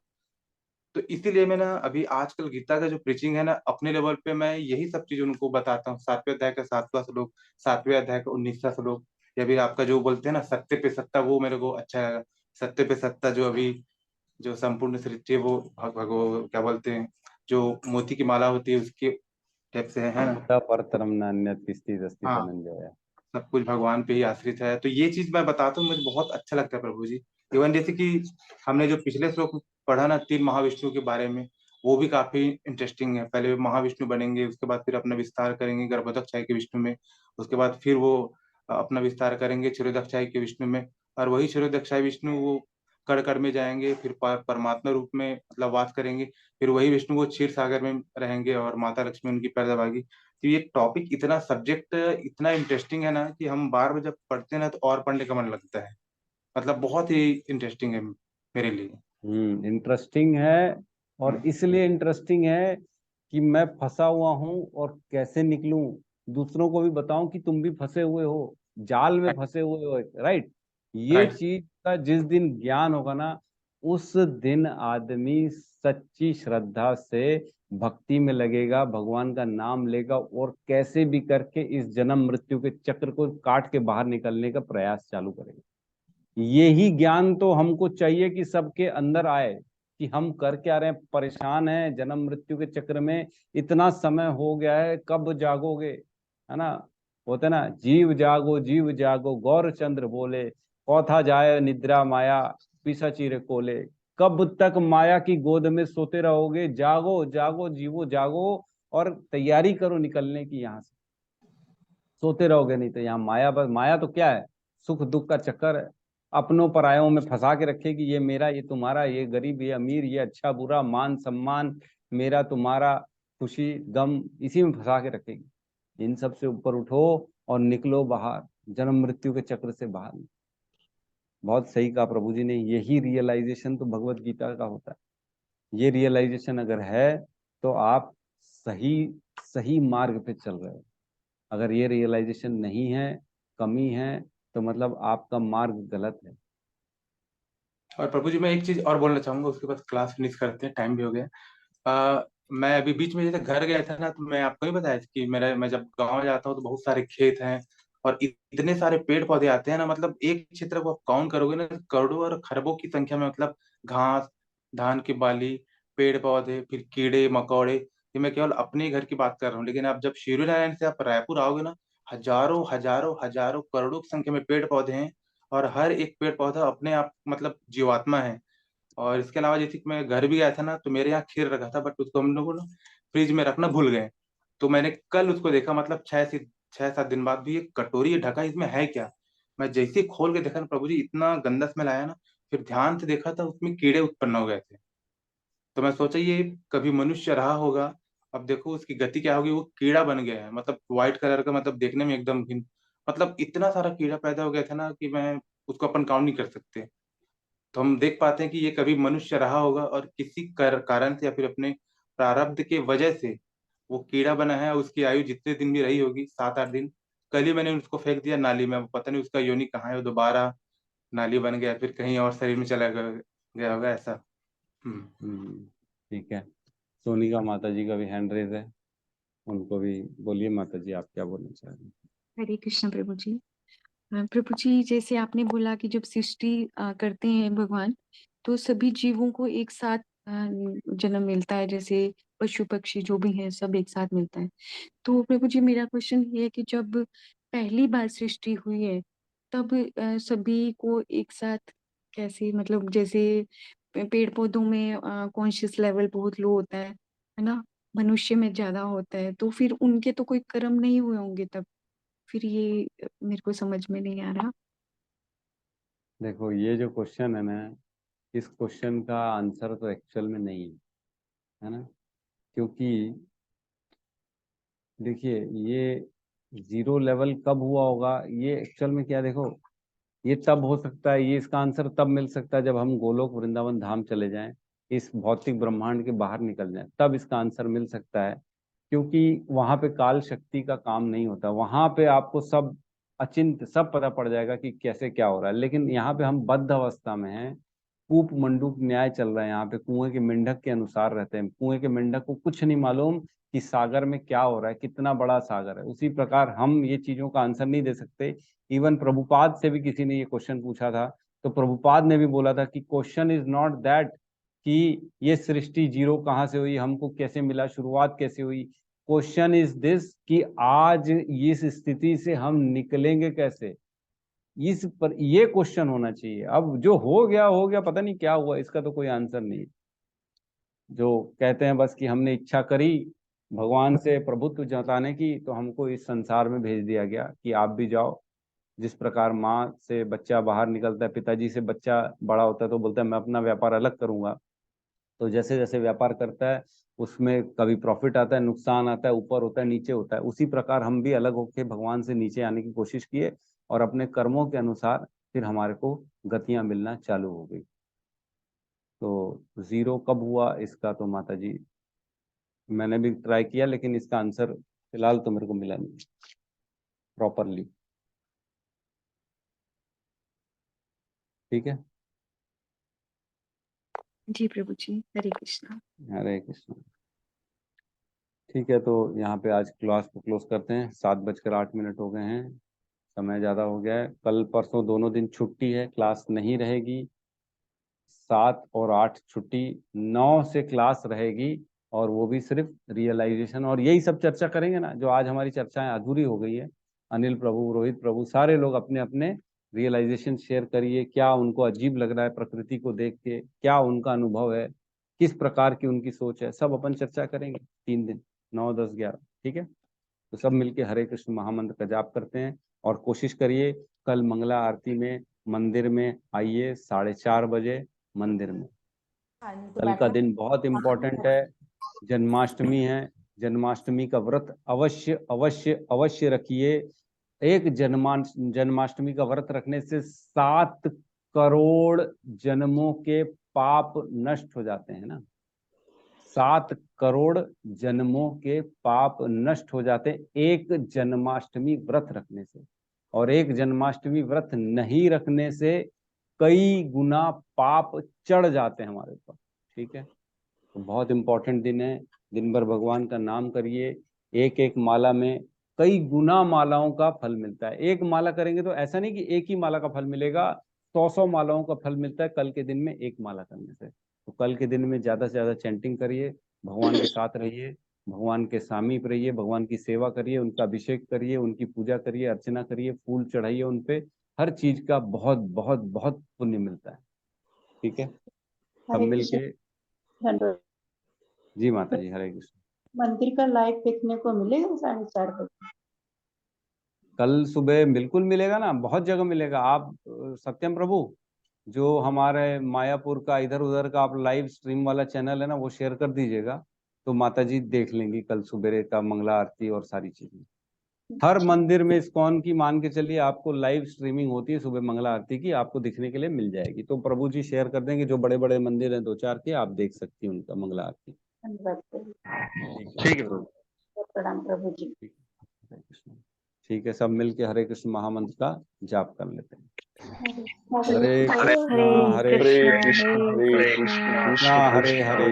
[SPEAKER 13] तो इसीलिए मैं ना अभी आजकल गीता का जो प्रीचिंग है ना, अपने लेवल पे मैं यही सब चीज उनको बताता हूँ। 7वें अध्याय का 7वां श्लोक, 7वें अध्याय का 19वां श्लोक, या फिर आपका जो बोलते हैं ना सत्य पे सत्ता, वो मेरे को अच्छा लगा। सत्य पे सत्ता जो अभी जो संपूर्ण सृष्टि है वो भगो क्या बोलते हैं, जो मोती की माला होती है उसके टाइप से है ना।
[SPEAKER 1] मत्तः परतरम नान्यत् किंचित् अस्ति
[SPEAKER 13] हाँ,
[SPEAKER 1] धनंजय।
[SPEAKER 13] सब कुछ भगवान पे ही आश्रित है। तो ये चीज मैं बताता हूँ, मुझे बहुत अच्छा लगता है प्रभु जी। इवन जैसे कि हमने जो पिछले श्लोक पढ़ा ना 3 महाविष्णु के बारे में, वो भी काफी इंटरेस्टिंग है। पहले वे महाविष्णु बनेंगे, उसके बाद फिर अपना विस्तार करेंगे गर्भोदकशाही के विष्णु में, उसके बाद फिर वो अपना विस्तार करेंगे क्षीरोदकशाही के विष्णु में, और वही क्षीरोदकशाही विष्णु वो कण कण में जाएंगे, फिर परमात्मा रूप में मतलब वास करेंगे। फिर वही विष्णु वो क्षीर सागर में रहेंगे और माता लक्ष्मी उनकी पैदावागी। तो ये टॉपिक इतना सब्जेक्ट इतना इंटरेस्टिंग है ना कि हम बार बार जब पढ़ते हैं ना तो और पढ़ने का मन लगता है। मतलब बहुत ही इंटरेस्टिंग है मेरे लिए।
[SPEAKER 1] इंटरेस्टिंग है। और
[SPEAKER 13] हम्म,
[SPEAKER 1] इसलिए इंटरेस्टिंग है कि मैं फंसा हुआ हूं और कैसे निकलूं, दूसरों को भी बताऊं कि तुम भी फंसे हुए हो, जाल में फंसे हुए हो। राइट। ये
[SPEAKER 13] राइट।
[SPEAKER 1] चीज का जिस दिन ज्ञान होगा ना, उस दिन आदमी सच्ची श्रद्धा से भक्ति में लगेगा, भगवान का नाम लेगा और कैसे भी करके इस जन्म मृत्यु के चक्र को काट के बाहर निकलने का प्रयास चालू करेगा। यही ज्ञान तो हमको चाहिए कि सबके अंदर आए, कि हम कर क्या रहे हैं, परेशान हैं जन्म मृत्यु के चक्र में, इतना समय हो गया है, कब जागोगे, है ना। होता है ना, जीव जागो गौर चंद्र बोले, कौथा जाए निद्रा माया पिसा चीर कोले। कब तक माया की गोद में सोते रहोगे, जागो जागो जीवो जागो, और तैयारी करो निकलने की यहाँ से। सोते रहोगे नहीं तो यहाँ माया, बस माया तो क्या है, सुख दुख का चक्कर है। अपनों परायों में फंसा के रखेगी, ये मेरा ये तुम्हारा, ये गरीब ये अमीर, ये अच्छा बुरा, मान सम्मान, मेरा तुम्हारा, खुशी गम, इसी में फंसा के रखेगी। इन सब से ऊपर उठो और निकलो बाहर, जन्म मृत्यु के चक्र से बाहर। बहुत सही कहा प्रभु जी ने, यही रियलाइजेशन तो भगवत गीता का होता है। ये रियलाइजेशन अगर है तो आप सही सही मार्ग पे चल रहे हो। अगर ये रियलाइजेशन नहीं है, कमी है, तो मतलब आपका मार्ग गलत है।
[SPEAKER 13] और प्रभु जी मैं एक चीज और बोलना चाहूंगा, उसके बाद क्लास फिनिश करते हैं, टाइम भी हो गया। मैं अभी बीच में जैसे घर गया था ना, तो मैं आपको ही बताया था कि मैं जब गांव जाता हूँ तो बहुत सारे खेत हैं और इतने सारे पेड़ पौधे आते हैं ना, मतलब एक क्षेत्र को आप काउंट करोगे ना, तो करोड़ों और खरबों की संख्या में, मतलब घास, धान की बाली, पेड़ पौधे, फिर कीड़े मकोड़े। ये मैं केवल अपने घर की बात कर रहा हूँ, लेकिन आप जब शिवरी नारायण से आप रायपुर आओगे ना, हजारों हजारों हजारों करोड़ों की संख्या में पेड़ पौधे हैं, और हर एक पेड़ पौधा अपने आप मतलब जीवात्मा है। और इसके अलावा जैसे कि मैं घर भी गया था ना, तो मेरे यहाँ खीर रखा था, बट उसको हम लोगों ने फ्रिज में रखना भूल गए। तो मैंने कल उसको देखा, मतलब 6 से 7 दिन बाद भी, एक कटोरी ये ढका, इसमें है क्या। मैं जैसे ही खोल के देखा ना प्रभु जी, इतना गंदा स्मेल आया ना, फिर ध्यान से देखा था उसमें कीड़े उत्पन्न हो गए थे। तो मैं सोचा ये कभी मनुष्य रहा होगा, अब देखो उसकी गति क्या होगी, वो कीड़ा बन गया है, मतलब व्हाइट कलर का, मतलब देखने में एकदम मतलब इतना सारा कीड़ा पैदा हो गया था ना कि मैं उसको अपन काउंट नहीं कर सकते। तो हम देख पाते हैं कि ये कभी मनुष्य रहा होगा, और किसी कारण से या फिर अपने प्रारब्ध के वजह से वो कीड़ा बना है, और उसकी आयु जितने दिन भी रही होगी, 7-8 दिन। कल ही मैंने उसको फेंक दिया नाली में, अब पता नहीं उसका योनि कहाँ है, वो दोबारा नाली बन गया, फिर कहीं और शरीर में चला गया होगा ऐसा।
[SPEAKER 1] ठीक है। सोनिका माता जी का भी हैंड रेज है, उनको भी बोलिए। माता जी आप क्या बोलना चाह रहे हैं?
[SPEAKER 14] हरे कृष्ण प्रभु जी। प्रभु जी, जैसे आपने बोला कि जब सृष्टि करते हैं भगवान, तो सभी जीवों को एक साथ जन्म मिलता है, जैसे पशु पक्षी जो भी हैं सब एक साथ मिलता है। तो प्रभु जी मेरा क्वेश्चन ये है कि जब पहली बार सृष्टि हुई है, तब सभी को एक साथ कैसे, मतलब जैसे पेड़ पौधों में कॉन्शियस लेवल बहुत लो होता है ना, मनुष्य में ज्यादा होता है, तो फिर उनके तो कोई कर्म नहीं हुए होंगे तब, फिर ये मेरे को समझ में नहीं आ रहा।
[SPEAKER 1] देखो ये जो क्वेश्चन है ना, इस क्वेश्चन का आंसर तो एक्चुअल में नहीं है ना, क्योंकि देखिए ये जीरो लेवल कब हुआ होगा, ये एक्चुअल में क्या, देखो ये तब हो सकता है, ये इसका आंसर तब मिल सकता है जब हम गोलोक वृंदावन धाम चले जाएं, इस भौतिक ब्रह्मांड के बाहर निकल जाएं, तब इसका आंसर मिल सकता है। क्योंकि वहां पे काल शक्ति का काम नहीं होता, वहां पे आपको सब अचिंत सब पता पड़ जाएगा कि कैसे क्या हो रहा है। लेकिन यहाँ पे हम बद्ध अवस्था में हैं, कूप मंडूक न्याय चल रहा है यहाँ पे, कुएं के मेंढक के अनुसार रहते हैं। कुएं के मेंढक को कुछ नहीं मालूम कि सागर में क्या हो रहा है, कितना बड़ा सागर है। उसी प्रकार हम ये चीजों का आंसर नहीं दे सकते। इवन प्रभुपाद से भी किसी ने ये क्वेश्चन पूछा था, तो प्रभुपाद ने भी बोला था कि क्वेश्चन इज नॉट दैट कि ये सृष्टि जीरो कहाँ से हुई, हमको कैसे मिला, शुरुआत कैसे हुई। क्वेश्चन इज दिस कि आज इस स्थिति से हम निकलेंगे कैसे, इस पर ये क्वेश्चन होना चाहिए। अब जो हो गया, पता नहीं क्या हुआ, इसका तो कोई आंसर नहीं। जो कहते हैं बस कि हमने इच्छा करी भगवान से प्रभुत्व जताने की, तो हमको इस संसार में भेज दिया गया कि आप भी जाओ। जिस प्रकार माँ से बच्चा बाहर निकलता है, पिताजी से बच्चा बड़ा होता है तो बोलता है मैं अपना व्यापार अलग करूंगा, तो जैसे जैसे व्यापार करता है उसमें कभी प्रॉफिट आता है, नुकसान आता है, ऊपर होता है, नीचे होता है। उसी प्रकार हम भी अलग होकर भगवान से नीचे आने की कोशिश किए, और अपने कर्मों के अनुसार फिर हमारे को गतियां मिलना चालू हो गई। तो जीरो कब हुआ इसका तो माता जी मैंने भी ट्राई किया, लेकिन इसका आंसर फिलहाल तो मेरे को मिला नहीं प्रॉपरली। ठीक है।
[SPEAKER 14] जी प्रभु जी, हरे कृष्णा।
[SPEAKER 1] हरे कृष्ण। ठीक है, तो यहाँ पे आज क्लास को क्लोज करते हैं। 7:08 हो गए हैं, समय ज़्यादा हो गया है। कल परसों दोनों दिन छुट्टी है, क्लास नहीं रहेगी। 7 और 8 छुट्टी, 9 से क्लास रहेगी, और वो भी सिर्फ रियलाइजेशन और यही सब चर्चा करेंगे ना, जो आज हमारी चर्चाएं अधूरी हो गई है। अनिल प्रभु, रोहित प्रभु, सारे लोग अपने अपने रियलाइजेशन शेयर करिए, क्या उनको अजीब लग रहा है प्रकृति को देख के, क्या उनका अनुभव है, किस प्रकार की उनकी सोच है, सब अपन चर्चा करेंगे 3 दिन, 9, 10, 11। ठीक है, तो सब मिलके हरे कृष्ण महामंत्र का जाप करते हैं। और कोशिश करिए कल मंगला आरती में मंदिर में आइए, 4:30 बजे मंदिर में। कल का दिन बहुत इम्पोर्टेंट है, जन्माष्टमी है। जन्माष्टमी का व्रत अवश्य अवश्य अवश्य रखिए। एक जन्माष्टमी का व्रत रखने से 7 करोड़ जन्मों के पाप नष्ट हो जाते हैं ना। 7 करोड़ जन्मों के पाप नष्ट हो जाते हैं एक जन्माष्टमी व्रत रखने से। और एक जन्माष्टमी व्रत नहीं रखने से कई गुना पाप चढ़ जाते हैं हमारे ऊपर। ठीक है, तो बहुत इंपॉर्टेंट दिन है। दिन भर भगवान का नाम करिए। एक एक माला में कई गुना मालाओं का फल मिलता है। एक माला करेंगे तो ऐसा नहीं कि एक ही माला का फल मिलेगा, 100 मालाओं का फल मिलता है कल के दिन में एक माला करने से। तो कल के दिन में ज्यादा से ज्यादा चैंटिंग करिए, भगवान के साथ रहिए, भगवान के सामीप रहिए, भगवान की सेवा करिए, उनका अभिषेक करिए, उनकी पूजा करिए, अर्चना करिए, फूल चढ़ाइए उन पे। हर चीज का बहुत बहुत बहुत पुण्य मिलता है। ठीक है, सब
[SPEAKER 2] हरे
[SPEAKER 1] मिलके।
[SPEAKER 2] कृष्ण। धन्यवाद।
[SPEAKER 1] जी माता जी, हरे कृष्ण।
[SPEAKER 2] मंदिर का लाइव देखने को मिलेगा 4:30 बजे?
[SPEAKER 1] कल सुबह बिल्कुल मिलेगा ना, बहुत जगह मिलेगा। आप सत्यम प्रभु, जो हमारे मायापुर का इधर उधर का आप लाइव स्ट्रीम वाला चैनल है ना, वो शेयर कर दीजिएगा, तो माता जी देख लेंगी कल सुबह का मंगला आरती और सारी चीजें। हर मंदिर में इस्कॉन की मान के चलिए आपको लाइव स्ट्रीमिंग होती है सुबह मंगला आरती की, आपको दिखने के लिए मिल जाएगी। तो प्रभु जी शेयर कर देंगे, जो बड़े बड़े मंदिर हैं 2-4 के, आप देख सकती हैं उनका मंगला आरती।
[SPEAKER 2] धन्यवाद प्रभु।
[SPEAKER 6] ठीक है प्रभु।
[SPEAKER 2] प्रणाम प्रभु जी।
[SPEAKER 1] हरे कृष्ण। ठीक है, सब मिलके हरे कृष्ण महामंत्र का जाप कर लेते हैं। हरे कृष्णा हरे कृष्णा हरे हरे,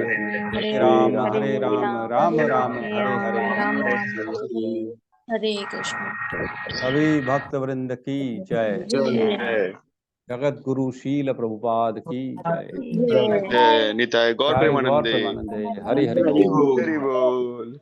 [SPEAKER 1] हरे राम राम राम हरे हरे।
[SPEAKER 10] हरे कृष्ण।
[SPEAKER 1] सभी भक्त वृंद की जय।
[SPEAKER 6] जय
[SPEAKER 1] जगत गुरु शील प्रभुपाद की जय।
[SPEAKER 6] जय निताय गौर
[SPEAKER 1] जय गौर
[SPEAKER 6] प्रेमानंदे।
[SPEAKER 1] प्रेमानंदे। हरि हरि
[SPEAKER 6] हरि
[SPEAKER 1] बोल।
[SPEAKER 6] बोल।